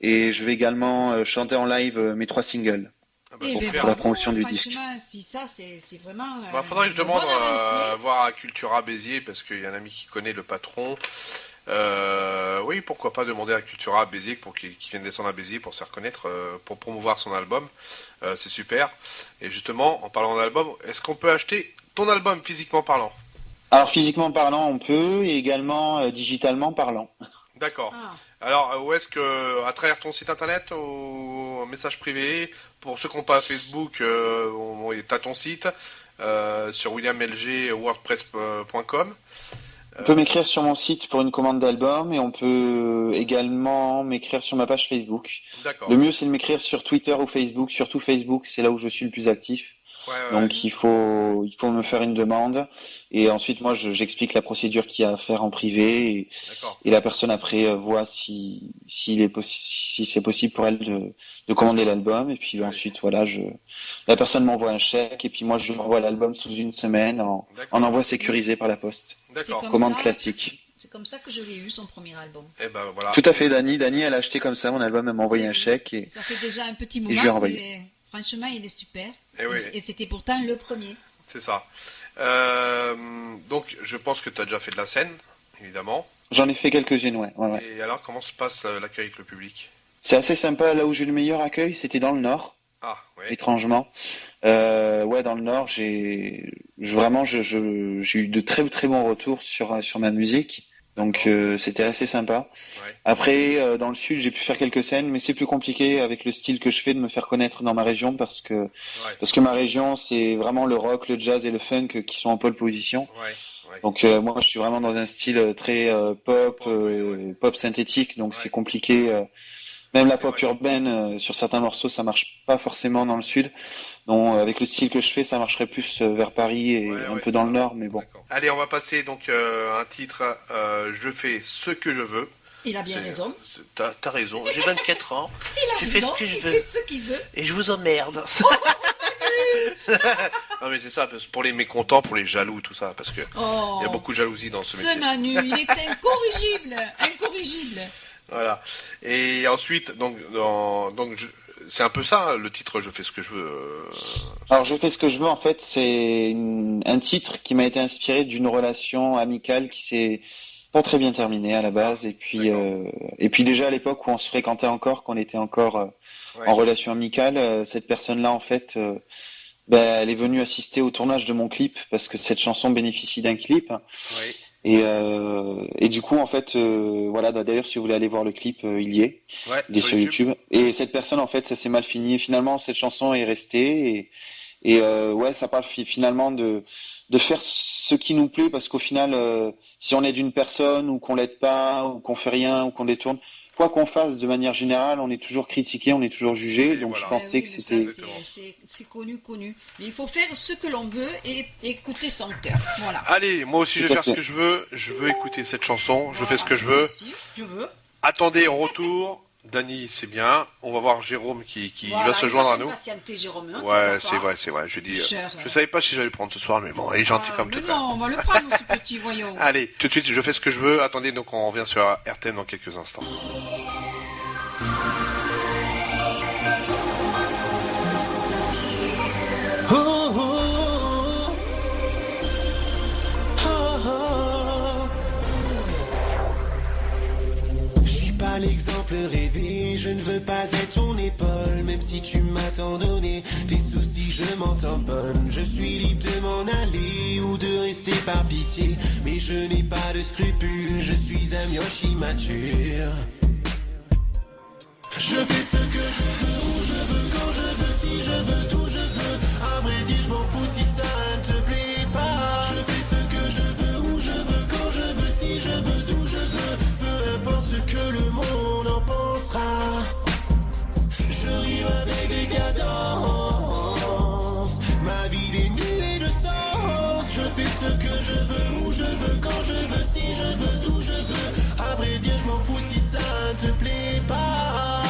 Et je vais également chanter en live mes 3 singles. Ah bah, Eh ben, super. Pour la promotion du disque. Franchement, si ça, c'est vraiment. Bah, faudrait que je une demande bonne avancée. voir à Cultura Béziers parce qu'il y a un ami qui connaît le patron. Oui, pourquoi pas demander à Cultura Béziers pour qu'il vienne descendre à Béziers pour se faire connaître, pour promouvoir son album. C'est super. Et justement, en parlant d'album, est-ce qu'on peut acheter ton album physiquement parlant? Alors physiquement parlant, on peut, et également digitalement parlant. D'accord. Ah. Alors, où est-ce que, à travers ton site internet ou un message privé, pour ceux qui n'ont pas Facebook, tu as ton site sur williamlgwordpress.com. On peut m'écrire sur mon site pour une commande d'album et on peut également m'écrire sur ma page Facebook. D'accord. Le mieux, c'est de m'écrire sur Twitter ou Facebook. Surtout Facebook, c'est là où je suis le plus actif. Ouais. Donc il faut me faire une demande et ensuite moi j'explique la procédure qu'il y a à faire en privé D'accord. et la personne après voit si c'est possible pour elle de commander l'album et puis ensuite voilà la personne m'envoie un chèque et puis moi je lui envoie l'album sous une semaine en envoi sécurisé par la poste. D'accord. Comme Commande ça. classique. C'est comme ça que je l'ai eu, son premier album. Et ben voilà. Tout à fait, Dani elle a acheté comme ça mon album, elle m'a envoyé un chèque et Ça fait déjà un petit je lui ai moment, renvoyé. mais franchement, il est super. Eh oui. Et c'était pourtant le premier. C'est ça. Donc, je pense que tu as déjà fait de la scène, évidemment. J'en ai fait quelques-unes, ouais. Et alors, comment se passe l'accueil avec le public? C'est assez sympa, là où j'ai eu le meilleur accueil, c'était dans le Nord. Ah, ouais. Étrangement, dans le Nord, j'ai eu de très très bons retours sur ma musique, donc c'était assez sympa. Ouais. Après, dans le Sud, j'ai pu faire quelques scènes, mais c'est plus compliqué avec le style que je fais de me faire connaître dans ma région parce que ma région, c'est vraiment le rock, le jazz et le funk qui sont en pole position. Ouais. Donc moi, je suis vraiment dans un style très pop synthétique, donc c'est compliqué. Même la pop urbaine, sur certains morceaux, ça marche pas forcément dans le sud. Donc, avec le style que je fais, ça marcherait plus vers Paris et un peu dans le nord, mais bon. D'accord. Allez, on va passer donc un titre. Je fais ce que je veux. Il a bien raison. T'as raison. J'ai 24 ans. Il a raison, il fait ce qu'il veut. Et je vous emmerde. Non mais c'est ça, parce que pour les mécontents, pour les jaloux, tout ça, parce que il y a beaucoup de jalousie dans ce métier. Ce Manu, il est incorrigible. Voilà. Et ensuite, c'est un peu ça, hein, le titre. Je fais ce que je veux. Alors, je fais ce que je veux. En fait, c'est un titre qui m'a été inspiré d'une relation amicale qui s'est pas très bien terminée à la base. Et puis déjà à l'époque où on se fréquentait encore, qu'on était encore en relation amicale, cette personne-là, en fait, elle est venue assister au tournage de mon clip parce que cette chanson bénéficie d'un clip. Oui. Et du coup, en fait, d'ailleurs, si vous voulez aller voir le clip, il y est. Ouais, il est sur YouTube. Et cette personne, en fait, ça s'est mal fini. Et finalement, cette chanson est restée. Et ça parle finalement de faire ce qui nous plaît, parce qu'au final, si on aide une personne ou qu'on l'aide pas, ou qu'on fait rien, ou qu'on détourne, quoi qu'on fasse, de manière générale, on est toujours critiqué, on est toujours jugé. Donc je pensais que c'était... C'est connu. Mais il faut faire ce que l'on veut et écouter son cœur. Voilà. Allez, moi aussi je vais faire ce que je veux. Je veux écouter cette chanson. Je fais ce que je veux. Je veux. Attendez, en retour. Dani, c'est bien. On va voir Jérôme qui va se joindre à nous. Jérôme, ouais, c'est vrai. Je dis, je savais pas si j'allais le prendre ce soir, mais bon, il est gentil comme tout. Non, on va le prendre, ce petit voyant. Allez, tout de suite, je fais ce que je veux. Attendez, donc on revient sur RTM dans quelques instants. L'exemple rêvé, je ne veux pas être ton épaule, même si tu m'as tant donné tes soucis, je m'en tamponne, je suis libre de m'en tuer par pitié. Mais je n'ai pas de scrupules, je suis un mioche immature. Je fais ce que je veux, où je veux, quand je veux, si je veux, tout je veux. À vrai dire, je m'en fous si ça ne te plaît pas. Je fais ce que je veux, où je veux, quand je veux, si je veux, d'où je veux. Peu importe ce que le monde en pensera. Je rime avec des cadences. Ma vie dénuée de sens. Je fais ce que je veux, où je veux, quand je veux, si je veux, d'où je veux. À vrai dire, je m'en fous si ça ne te plaît pas.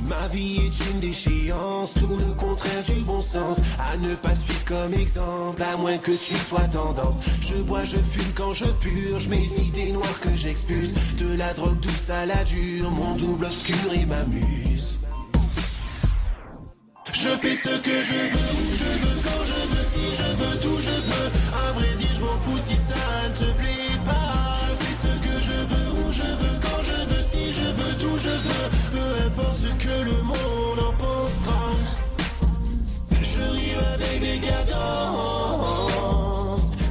Ma vie est une déchéance, tout le contraire du bon sens. À ne pas suivre comme exemple, à moins que tu sois tendance. Je bois, je fume quand je purge mes idées noires que j'expulse. De la drogue douce à la dure, mon double obscur et m'amuse. Je fais ce que je veux, où je veux, quand je veux, si je veux, d'où je veux. À vrai dire, je m'en fous si ça ne te plaît pas. Je fais ce que je veux, où je veux, quand je veux, si je veux, d'où je veux. Peu importe ce que le monde en pensera. Je rime avec des cadences.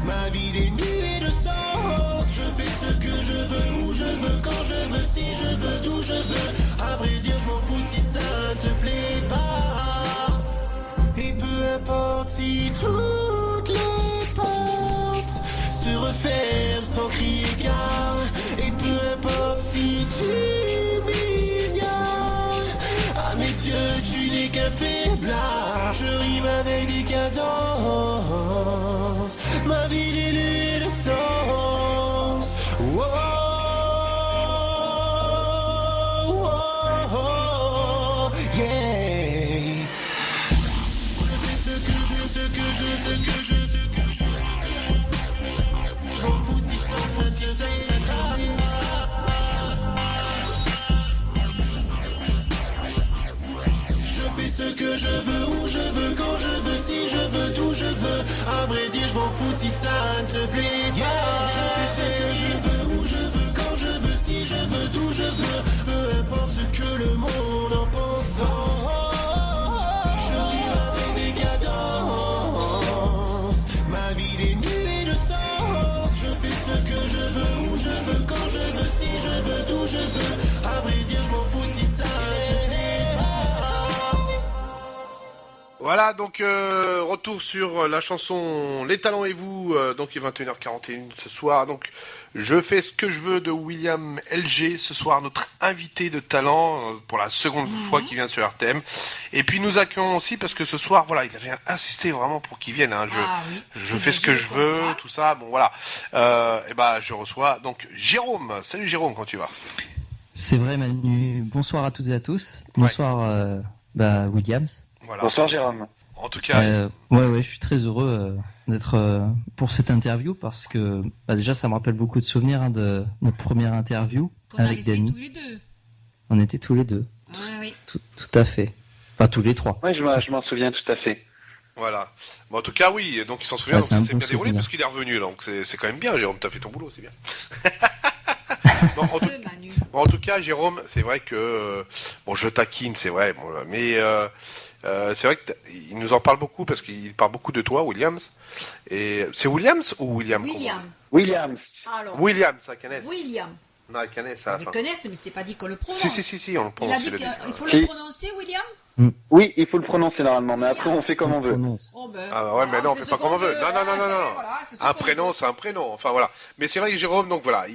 Ma vie dénuée de sens. Je fais ce que je veux, où je veux, quand je veux, si je veux, d'où je veux. À vrai dire, je m'en fous si ça ne te plaît pas. Et peu importe si toutes les portes se referment sans crier gare. Et peu importe si tu m'ignores, à mes yeux tu n'es qu'un faiblard. Je rime avec des cadences. Ma vie dénuée de sens. Oh, oh, oh, oh, yeah. Ce que je veux, où je veux, quand je veux, si je veux, d'où je veux. À vrai dire, je m'en fous si ça ne te plaît pas. Je fais ce que je veux, où je veux, quand je veux, si je veux, d'où je veux. Peu importe ce que le monde en pense. Je rime avec des cadences. Ma vie dénuée de sens. Je fais ce que je veux, où je veux, quand je veux, si je veux, d'où je veux. À vrai dire, je m'en fous si ça ne te plaît pas. Voilà, donc retour sur la chanson Les Talents et vous, donc il est 21h41 ce soir, donc je fais ce que je veux de William LG, ce soir notre invité de talent, pour la seconde fois qu'il vient sur RTM, et puis nous accueillons aussi, parce que ce soir, voilà, il avait insisté vraiment pour qu'il vienne, hein, je fais ce que je veux, tout ça, bon voilà, et ben je reçois donc Jérôme. Salut Jérôme, comment tu vas? C'est vrai Manu, bonsoir à toutes et à tous, bonsoir Williams. Voilà. Bonsoir Jérôme. En tout cas, je suis très heureux d'être pour cette interview parce que déjà ça me rappelle beaucoup de souvenirs de notre première interview avec Dany. Tous les deux. On était tous les deux. Oui. Tout à fait. Enfin tous les trois. Oui, je m'en souviens tout à fait. voilà. Bon, en tout cas, oui, donc il s'en souvient, donc c'est un c'est bon bien déroulé souvenir. parce qu'il est revenu, donc c'est quand même bien, Jérôme, t'as fait ton boulot, c'est bien. Bon, Manu. en tout cas, Jérôme, c'est vrai que bon, je taquine, c'est vrai, bon, mais c'est vrai qu'il nous en parle beaucoup parce qu'il parle beaucoup de toi, Williams. Et c'est Williams ou William? Williams. Alors, William, ça connaît. William. Non, il connaît ça. Ils connaissent, mais c'est pas dit qu'on le prononce. Si, on le Il prononce. a dit il a dit. qu'il faut Si. le prononcer, William. Oui, il faut le prononcer normalement, mais après on fait comme on veut. Oh ben, Ah bah ouais, mais non, on fait pas comme on veut. Non. Voilà, c'est ce Un qu'on prénom, veut. c'est un prénom. Enfin voilà. Mais c'est vrai que Jérôme, donc voilà,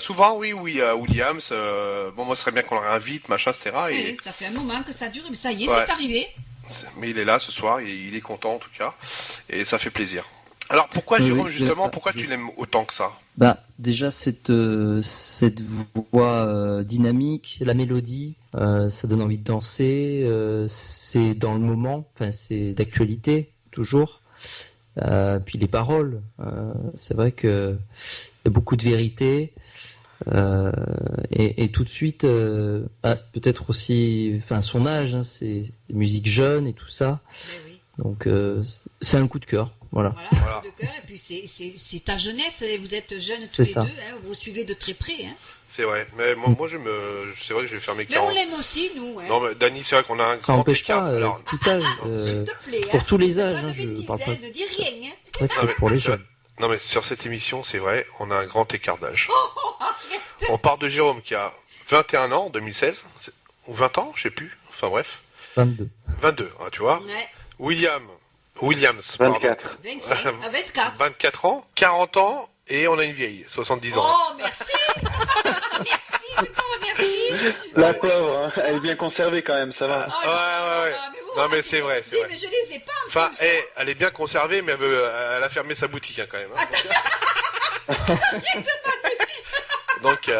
souvent, oui, Williams. Bon, moi, ce serait bien qu'on le réinvite, machin, etc. Oui, ça fait un moment que ça dure, mais ça y est, Ouais. c'est arrivé. Mais il est là ce soir, il est content en tout cas, et ça fait plaisir. Alors pourquoi Oui, Jérôme, oui, justement, je- pourquoi tu l'aimes autant que ça? Déjà cette voix dynamique, la mélodie, ça donne envie de danser, c'est dans le moment, enfin c'est d'actualité toujours. Puis les paroles, c'est vrai que il y a beaucoup de vérité. Et tout de suite, peut-être aussi, enfin son âge, hein, c'est musique jeune et tout ça. Mais oui. Donc c'est un coup de cœur, voilà. Voilà, coup de cœur. Et puis c'est ta jeunesse, et vous êtes jeunes tous C'est les ça. deux, hein, vous suivez de très près. Hein. C'est vrai, mais moi c'est vrai que je vais faire mes Mais on 40. l'aime aussi, nous. Hein. Non mais Dany, c'est vrai qu'on a un Ça grand n'empêche écart. pas Alors, tout âge. S'il te plaît. pour hein. tous les Fais âges, pas de hein, je bêtises, parle pas. hein, ne dis rien. Hein. C'est vrai que Non, mais pour les ça- jeunes. Non mais sur cette émission, c'est vrai, on a un grand écart d'âge. Arrête. On part de Jérôme qui a 21 ans en 2016, ou 20 ans, je sais plus. Enfin bref, 22. 22, hein, tu vois. Ouais. Williams, pardon. 24. 25 à 24. 24 ans, 40 ans, et on a une vieille, 70 ans. Oh, merci. Merci, je t'en remercie. La pauvre, hein, elle est bien conservée quand même, ça va. Oh, Ouais, ouais, ouais. Non, mais c'est vrai, c'est vrai. Mais je les ai pas en Enfin, plus. elle est bien conservée, mais elle a fermé sa boutique hein, quand même. Hein. Donc,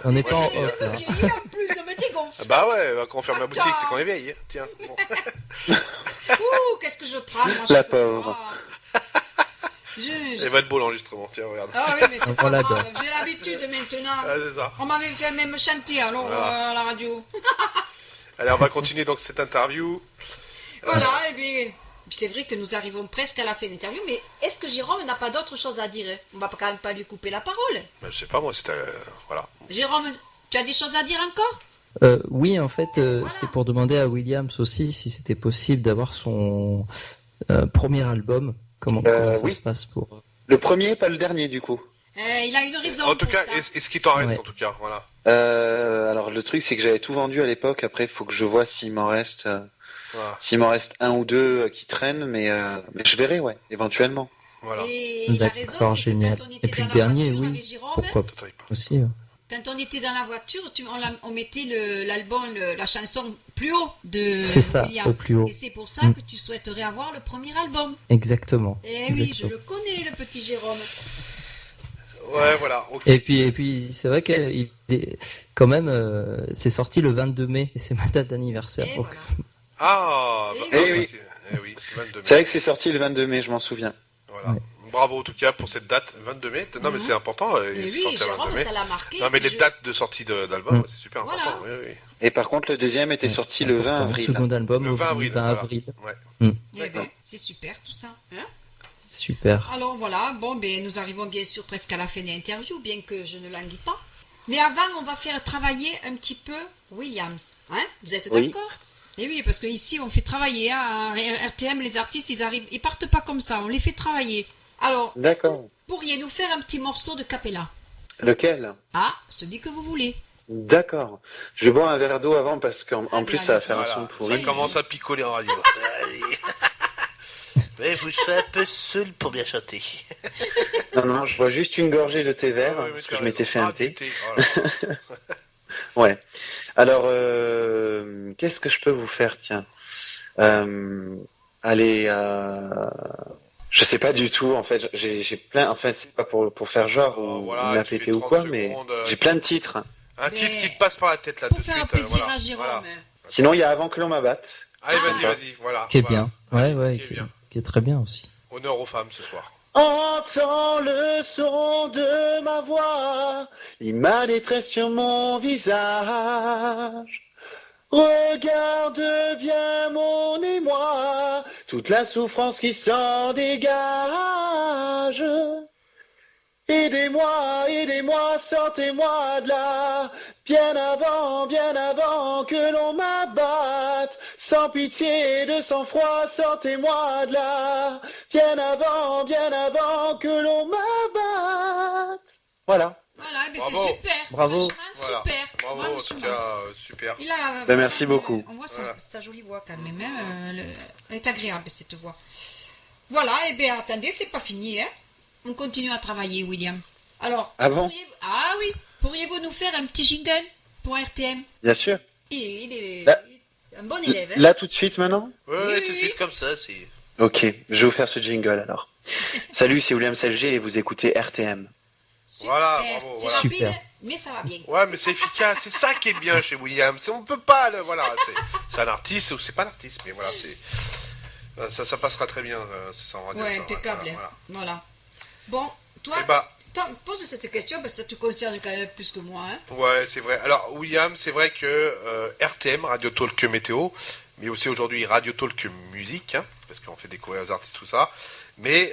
On n'est moi, pas en je veux dire- off, là. Vieillir en plus, ne me dégonfle. Bah ouais, quand on ferme la boutique, c'est qu'on est vieille. hein. Tiens. Bon. Ouh, qu'est-ce que je prends, moi, La chaque pauvre. fois. Je- Ça va être beau l'enregistrement, tiens, regarde. Ah oui, mais c'est On pas l'adore. grave. J'ai l'habitude maintenant. Ah, c'est ça. On m'avait fait même chanter alors Voilà. à la radio. Allez, on va continuer donc cette interview. Voilà, et bien, c'est vrai que nous arrivons presque à la fin de l'interview, mais est-ce que Jérôme n'a pas d'autre chose à dire? On va quand même pas lui couper la parole. Ben, je sais pas, moi, c'était... voilà. Jérôme, tu as des choses à dire encore? Oui, en fait, c'était pour demander à Williams aussi si c'était possible d'avoir son premier album. Comment ça oui. se passe pour... Le premier, pas le dernier du coup. Il a une raison En tout pour cas, ça. est-ce qu'il t'en reste, Ouais. en tout cas, voilà. Alors le truc c'est que j'avais tout vendu à l'époque. Après, il faut que je vois s'il m'en reste, Voilà. un ou deux qui traînent, mais je verrai, ouais, éventuellement. Voilà. Et il a raison, D'accord, c'est que génial. quand on était Et puis dans le dernier, la voiture oui. avec Jérôme, Pourquoi Attends, il parle. aussi quand on était dans la voiture, on mettait l'album, la chanson plus haut de C'est ça, William. au plus haut. Et c'est pour ça Mm. que tu souhaiterais avoir le premier album. Exactement. Eh oui, je Exactement. le connais, le petit Jérôme. Ouais, voilà. ok. Et puis c'est vrai qu'il est quand même, c'est sorti le 22 mai, et c'est ma date d'anniversaire. Et donc- voilà. Ah, bah, Eh oui. oui, 22 mai. C'est vrai que c'est sorti le 22 mai, je m'en souviens. Voilà. Ouais. Bravo, en tout cas, pour cette date, 22 mai. Non, mais c'est important, Et c'est oui, sorti le Jérôme, 22 mai. ça l'a marqué. Non, mais les Je- dates de sortie d'album, Mm. c'est super Voilà. important. Oui, oui. Et par contre, le deuxième était sorti le 20 Important. avril. Second album Le au 20 avril. 20 voilà. avril. Ouais. Eh D'accord. ben, c'est super tout ça. Hein. Super. Alors voilà, bon, ben, nous arrivons bien sûr presque à la fin de l'interview, bien que je ne languis pas. Mais avant, on va faire travailler un petit peu Williams. Hein. Vous êtes Oui. d'accord? Eh oui, parce qu'ici, on fait travailler. Hein, à RTM, les artistes, ils partent pas comme ça, on les fait travailler. Alors, D'accord. pourriez nous faire un petit morceau de Capella? Lequel? Ah, celui que vous voulez. D'accord. Je bois un verre d'eau avant parce qu'en Ah, plus bien, ça va allez-y. faire un Voilà. son Ça pourri. commence à picoler en radio. Allez. Mais vous serez un peu seul pour bien chanter. Non, non, je bois juste une gorgée de thé vert Ouais, mais parce tu que as je m'étais raison. fait un Ah, thé. du thé. Oh là là. Ouais. Alors, qu'est-ce que je peux vous faire, tiens Allez, je sais pas du tout. En fait, j'ai plein. En fait, c'est pas pour faire genre Oh, ou voilà, la tu fais péter ou 30 quoi, mais secondes, j'ai plein de titres. Un Mais titre qui te passe par la tête là Pour de faire suite. plaisir voilà. à Jérôme. Voilà. Sinon, il y a Avant que l'on m'abatte. Allez, vas-y, Ah. vas-y. Voilà. Qui est Voilà. bien. Ouais, Allez, ouais, qui est bien. qui est très bien aussi. Honneur aux femmes ce soir. Entends le son de ma voix, il m'a détresse sur mon visage. Regarde bien mon émoi, toute la souffrance qui s'en dégage. Aidez-moi, aidez-moi, sortez-moi de là, bien avant que l'on m'abatte. Sans pitié de sang-froid, sortez-moi de là, bien avant que l'on m'abatte. Voilà. Voilà, eh ben, Bravo. c'est super. Bravo. Franchement, Voilà. super. Bravo, en Franchement. tout cas, super. Il a, Ben, merci beaucoup. On voit Voilà. sa jolie voix quand même. Hein, elle est agréable cette voix. Voilà, et bien attendez, c'est pas fini. Hein. On continue à travailler, William. Alors, Ah bon? pourriez-vous nous faire un petit jingle pour RTM? Bien sûr. Il est Là- un bon élève. Hein. Là tout de suite maintenant? Ouais, Oui, tout de oui, suite oui. comme ça, c'est. Ok, je vais vous faire ce jingle alors. Salut, c'est William Salgé et vous écoutez RTM. Super. Voilà, bravo, C'est voilà. rapide, Super. mais ça va bien. Ouais, mais c'est efficace, c'est ça qui est bien chez Williams. On peut pas, voilà, c'est un artiste ou c'est pas un artiste, mais voilà, ça passera très bien, ça en radio. Ouais, ça, impeccable. voilà, hein. Voilà. Bon, toi, Eh bah, pose cette question parce que ça te concerne quand même plus que moi. Hein. ouais, c'est vrai. Alors, William, c'est vrai que RTM, Radio Talk Météo, mais aussi aujourd'hui Radio Talk Musique, hein, parce qu'on fait découvrir les artistes, tout ça. Mais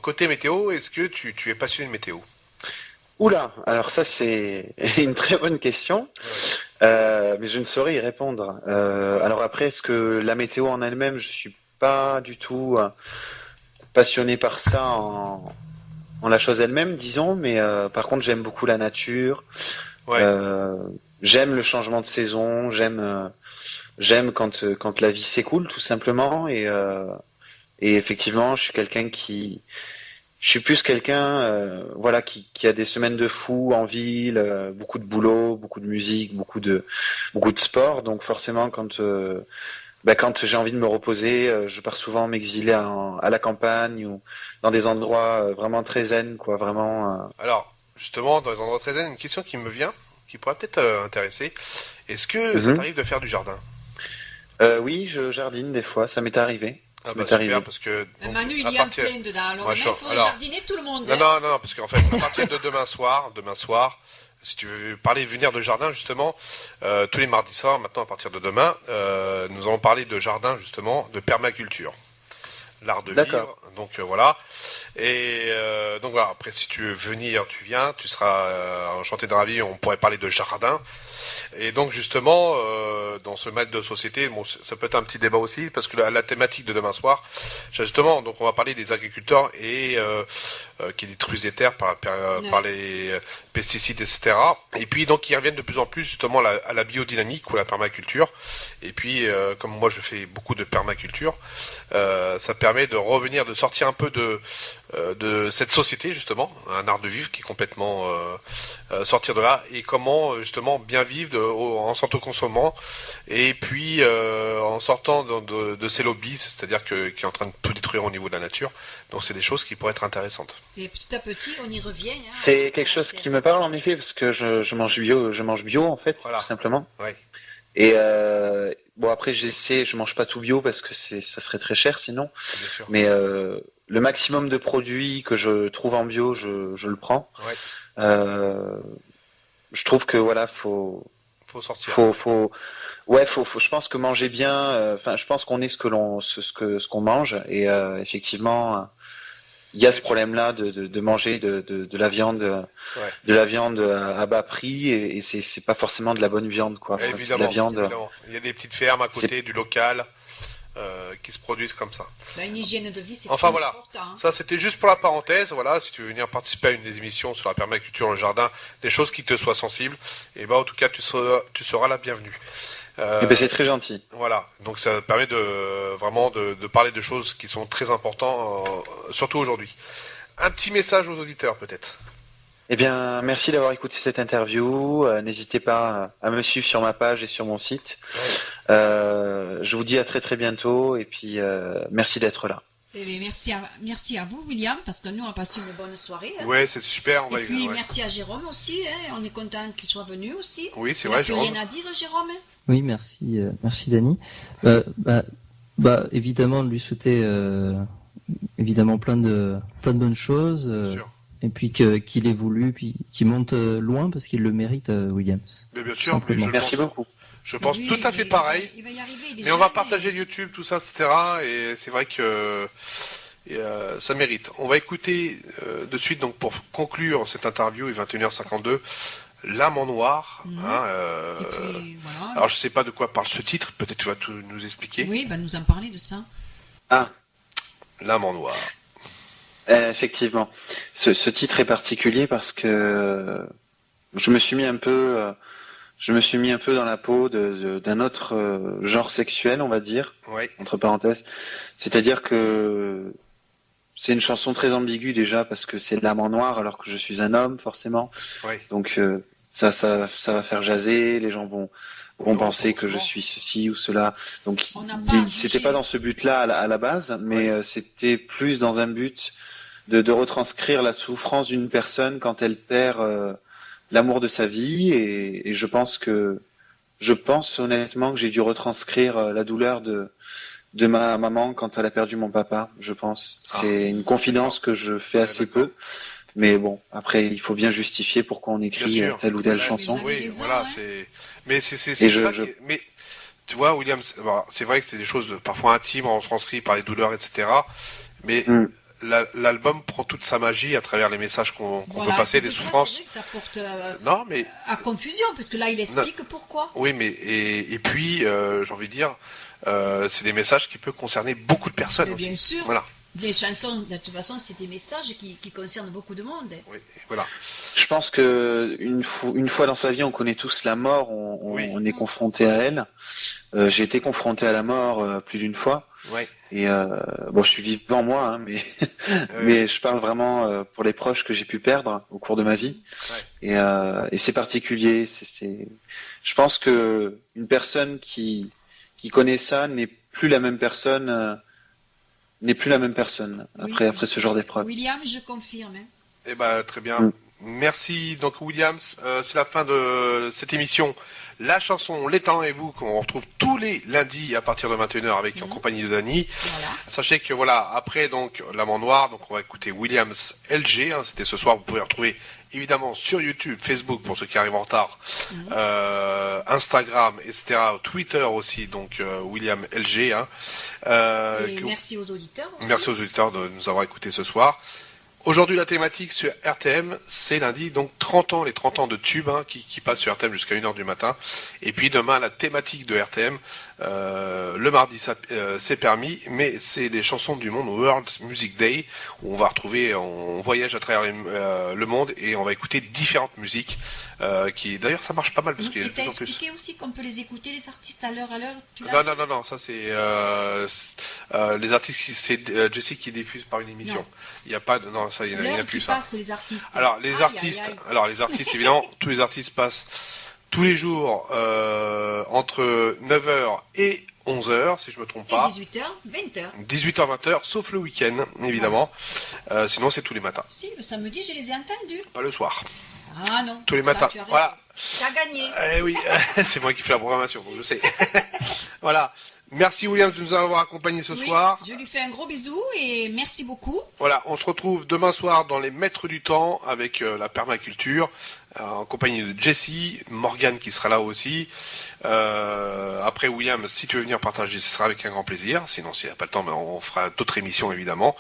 côté météo, est-ce que tu es passionné de météo? Oula, alors ça c'est une très bonne question, mais je ne saurais y répondre. Alors après, est-ce que la météo en elle-même, je suis pas du tout passionné par ça en la chose elle-même, disons, mais par contre j'aime beaucoup la nature. Ouais. J'aime le changement de saison, j'aime quand la vie s'écoule tout simplement et effectivement je suis plus quelqu'un voilà qui a des semaines de fou en ville, beaucoup de boulot, beaucoup de musique, beaucoup de sport, donc forcément quand j'ai envie de me reposer, je pars souvent m'exiler à la campagne ou dans des endroits vraiment très zen, quoi, vraiment. Alors, justement, dans les endroits très zen, une question qui me vient, qui pourrait peut-être intéresser. Est-ce que ça t'arrive de faire du jardin? Oui, je jardine des fois, ça m'est arrivé. Ah Ça bah m'est super, arrivé. parce que... donc, Manu, il à y a partir- plein dedans. Alors Ouais, là, il faut alors- jardiner tout le monde. Non, parce qu'en fait, à partir de demain soir, si tu veux venir de jardin, justement, tous les mardis soirs, maintenant, à partir de demain, nous allons parler de jardin, justement, de permaculture. L'art de D'accord. vivre, donc voilà. Et donc voilà, après si tu veux venir, tu viens, tu seras enchanté de ravi, on pourrait parler de jardin. Et donc justement, dans ce mal de société, bon, ça peut être un petit débat aussi, parce que la thématique de demain soir, justement, donc on va parler des agriculteurs et qui détruisent les terres par les pesticides, etc. Et puis donc ils reviennent de plus en plus justement à la biodynamique ou à la permaculture. Et puis comme moi je fais beaucoup de permaculture, ça permet de revenir, de sortir un peu de cette société justement, un art de vivre qui est complètement sortir de là, et comment justement bien vivre en s'autoconsommant et puis en sortant de ces lobbies, c'est-à-dire qui est en train de tout détruire au niveau de la nature. Donc c'est des choses qui pourraient être intéressantes. Et petit à petit, on y revient. Hein. C'est quelque chose qui me parle en effet parce que je mange bio en fait, Voilà. tout simplement. Ouais. Et bon après je mange pas tout bio parce que ça serait très cher sinon. Bien sûr. Mais le maximum de produits que je trouve en bio, je le prends. Ouais. Je trouve que voilà, faut sortir. je pense que manger bien, je pense qu'on est ce qu'on mange et effectivement, il y a ce problème-là de manger de la viande, de la viande à bas prix et c'est pas forcément de la bonne viande, quoi. Enfin, c'est de la viande. Évidemment. Il y a des petites fermes à côté, du local, qui se produisent comme ça. Bah, une hygiène de vie, c'est Enfin très voilà, important. Hein. ça c'était juste pour la parenthèse. Voilà, si tu veux venir participer à une des émissions sur la permaculture dans le jardin, des choses qui te soient sensibles, et ben en tout cas tu seras la bienvenue. Et ben c'est très gentil. Voilà, donc ça permet vraiment de parler de choses qui sont très importantes, surtout aujourd'hui. Un petit message aux auditeurs peut-être. Eh bien, merci d'avoir écouté cette interview. N'hésitez pas à me suivre sur ma page et sur mon site. Je vous dis à très très bientôt et puis merci d'être là. Eh bien, merci à vous, William, parce que nous, on a passé une bonne soirée. Hein. Ouais, c'est super. Et puis, merci à Jérôme aussi. Hein. On est content qu'il soit venu aussi. Oui, c'est Il vrai, n'a plus Jérôme. rien à dire, Jérôme. Oui, merci Dani. Évidemment, de lui souhaiter évidemment plein de bonnes choses. Bien sûr. Et puis qu'il évolue, puis qu'il monte loin parce qu'il le mérite, Williams. Mais bien sûr, Simplement. Merci beaucoup. Je pense Lui, tout à fait pareil. Il va y arriver. Il est Mais on va jeune, partager YouTube, tout ça, etc. Et c'est vrai que ça mérite. On va écouter de suite, donc pour conclure cette interview, il est 21h52, L'âme en noir. Et puis, voilà. Alors je sais pas de quoi parle ce titre, peut-être tu vas tout nous expliquer. Oui, va nous en parler de ça. Ah, L'âme en noir. effectivement. Ce titre est particulier parce que je me suis mis un peu dans la peau d'un autre genre sexuel, on va dire, Oui. entre parenthèses. C'est-à-dire que c'est une chanson très ambiguë déjà parce que c'est l'âme en noir alors que je suis un homme forcément. Oui. Donc ça va faire jaser, les gens vont penser que je suis ceci ou cela. Donc On n'a pas c'était jugé. pas dans ce but-là à la base, mais c'était plus dans un but de retranscrire la souffrance d'une personne quand elle perd l'amour de sa vie et je pense honnêtement que j'ai dû retranscrire la douleur de ma maman quand elle a perdu mon papa, je pense. C'est une confidence que je fais assez d'accord. peu. Mais bon, après, il faut bien justifier pourquoi on écrit Bien sûr. telle ou telle Ouais, chanson. Vous avez Oui, raison, voilà, ouais. c'est. Mais c'est Et ça. je- Mais tu vois, William, c'est vrai que c'est des choses parfois intimes, on se transcrit par les douleurs, etc. Mais Mm. l'album prend toute sa magie à travers les messages qu'on Voilà. peut passer, des C'est vrai souffrances. que ça porte Non, mais à confusion, parce que là, il explique pourquoi. oui, mais et puis j'ai envie de dire, c'est des messages qui peuvent concerner beaucoup de personnes Mais aussi. bien sûr. Voilà. Les chansons, de toute façon, c'est des messages qui concernent beaucoup de monde. Oui, voilà. Je pense que une fois dans sa vie, on connaît tous la mort, on est confronté à elle. J'ai été confronté à la mort plus d'une fois. Ouais. Et bon, je suis vivant moi, hein, mais mais je parle vraiment pour les proches que j'ai pu perdre au cours de ma vie. Ouais. Et c'est particulier. Je pense que une personne qui connaît ça n'est plus la même personne. Après ce genre d'épreuve. William, je confirme. Hein. Eh ben, très bien. Merci. Donc, Williams, c'est la fin de cette émission. La chanson Les Talents et vous, qu'on retrouve tous les lundis à partir de 21h avec en compagnie de Dany. Voilà. Sachez que voilà, après donc l'Amant Noir, donc on va écouter Williams LG. Hein, c'était ce soir. Vous pouvez retrouver évidemment sur YouTube, Facebook pour ceux qui arrivent en retard, Instagram, etc., Twitter aussi. Donc William LG. Hein, et merci aux auditeurs. Aussi. Merci aux auditeurs de nous avoir écoutés ce soir. Aujourd'hui, la thématique sur RTM, c'est lundi, donc 30 ans, les 30 ans de tube qui passent sur RTM jusqu'à 1h du matin. Et puis demain, la thématique de RTM, le mardi, c'est permis, mais c'est les chansons du monde, World Music Day, où on va retrouver, on voyage à travers le monde et on va écouter différentes musiques. D'ailleurs, ça marche pas mal parce qu'il y a de plus en plus. Et t'as expliqué aussi qu'on peut les écouter, les artistes à l'heure. Non, ça c'est les artistes, c'est Jessie qui diffuse par une émission. Non. Il n'y a pas de, non, ça, il n'y en a plus ça. Les artistes. Alors les artistes, évidemment, tous les artistes passent tous les jours entre 9h et 11h, si je me trompe pas. Et 18h, 20h. 18h, 20h, sauf le week-end, évidemment. Sinon, c'est tous les matins. Si, le samedi, je les ai entendus. Pas le soir. Ah non. Tous les matins. Voilà. T'as gagné. Eh oui, c'est moi qui fais la programmation, donc je sais. Voilà. Merci William de nous avoir accompagnés ce soir. Je lui fais un gros bisou et merci beaucoup. Voilà, on se retrouve demain soir dans les Maîtres du Temps avec la permaculture, en compagnie de Jessie, Morgane qui sera là aussi. Après William, si tu veux venir partager, ce sera avec un grand plaisir. Sinon, s'il n'y a pas le temps, mais on fera d'autres émissions évidemment.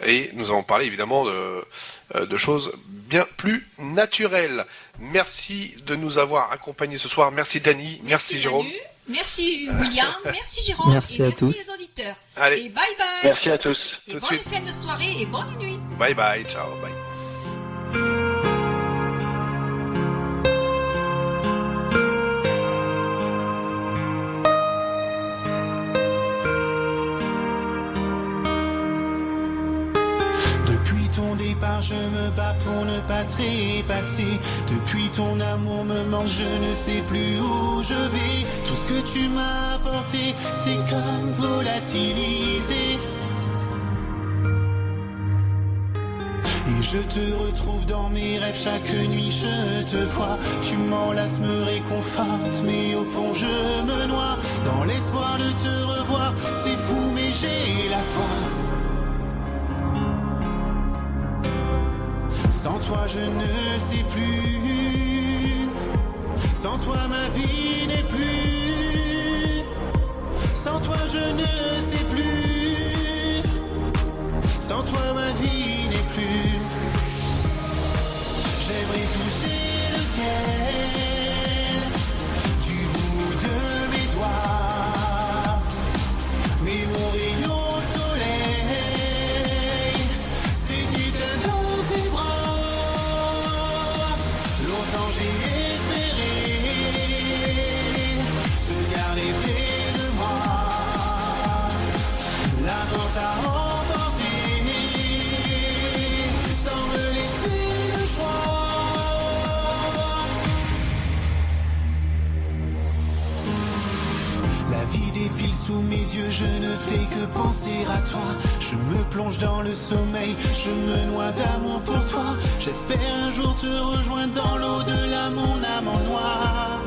Et nous allons parler évidemment de choses bien plus naturelles. Merci de nous avoir accompagnés ce soir. Merci Dany, merci Jérôme. Merci William, merci Jérôme, merci et à merci tous. Les auditeurs. Allez. Et bye bye. Merci à tous. Et bonne fin de soirée et bonne nuit. Bye bye, ciao, bye. Depuis ton départ, je me bats pour ne pas trépasser. Depuis ton amour me manque, je ne sais plus où je vais. Tout ce que tu m'as apporté, c'est comme volatilisé. Et je te retrouve dans mes rêves, chaque nuit je te vois. Tu m'enlaces, me réconfortes, mais au fond je me noie. Dans l'espoir de te revoir, c'est fou mais j'ai la foi. Sans toi je ne sais plus. Sans toi ma vie n'est plus. Sans toi je ne sais plus. Sans toi ma vie n'est plus. J'aimerais toucher le ciel du bout de mes doigts. Mais mon rayon de soleil s'est éteint dans tes bras. Longtemps j'ai espéré te garder près de moi. La mort t'a emporté sans me laisser le choix. La vie défile sous mes yeux, je ne fais que penser à toi. Je me plonge dans le sommeil, je me noie d'amour pour toi. J'espère un jour te rejoindre dans l'au-delà, mon amant noir.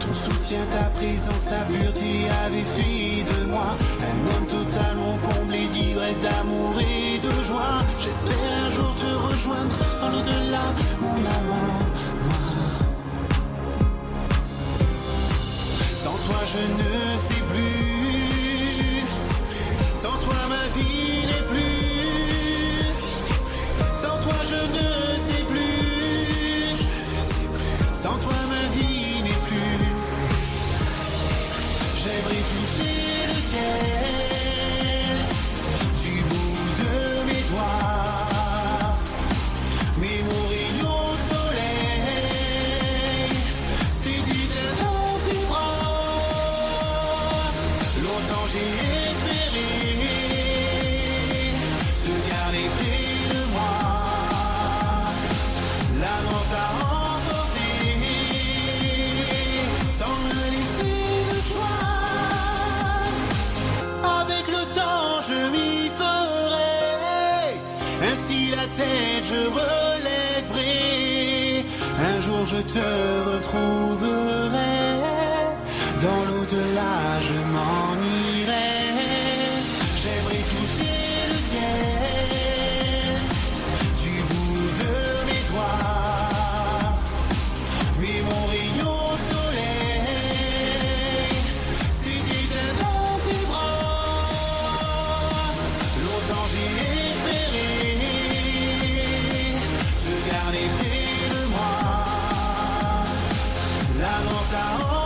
Ton soutien, ta présence, ta pureté avait fait de moi un homme totalement comblé d'ivresse, d'amour et de joie. J'espère un jour te rejoindre dans l'au-delà, mon amant noir. Sans toi je ne sais plus. Sans toi ma vie n'est plus. Sans toi je ne sais plus. Sans toi ma vie n'est plus. J'aimerais toucher le ciel si la tête je relèverai, un jour je te retrouverai, dans l'au-delà je m'en irai. J'aimerais toucher le ciel du bout de mes doigts, mais mon rayon de soleil s'est éteint dans tes bras. Longtemps j'ai espéré te garder près de moi, la lente à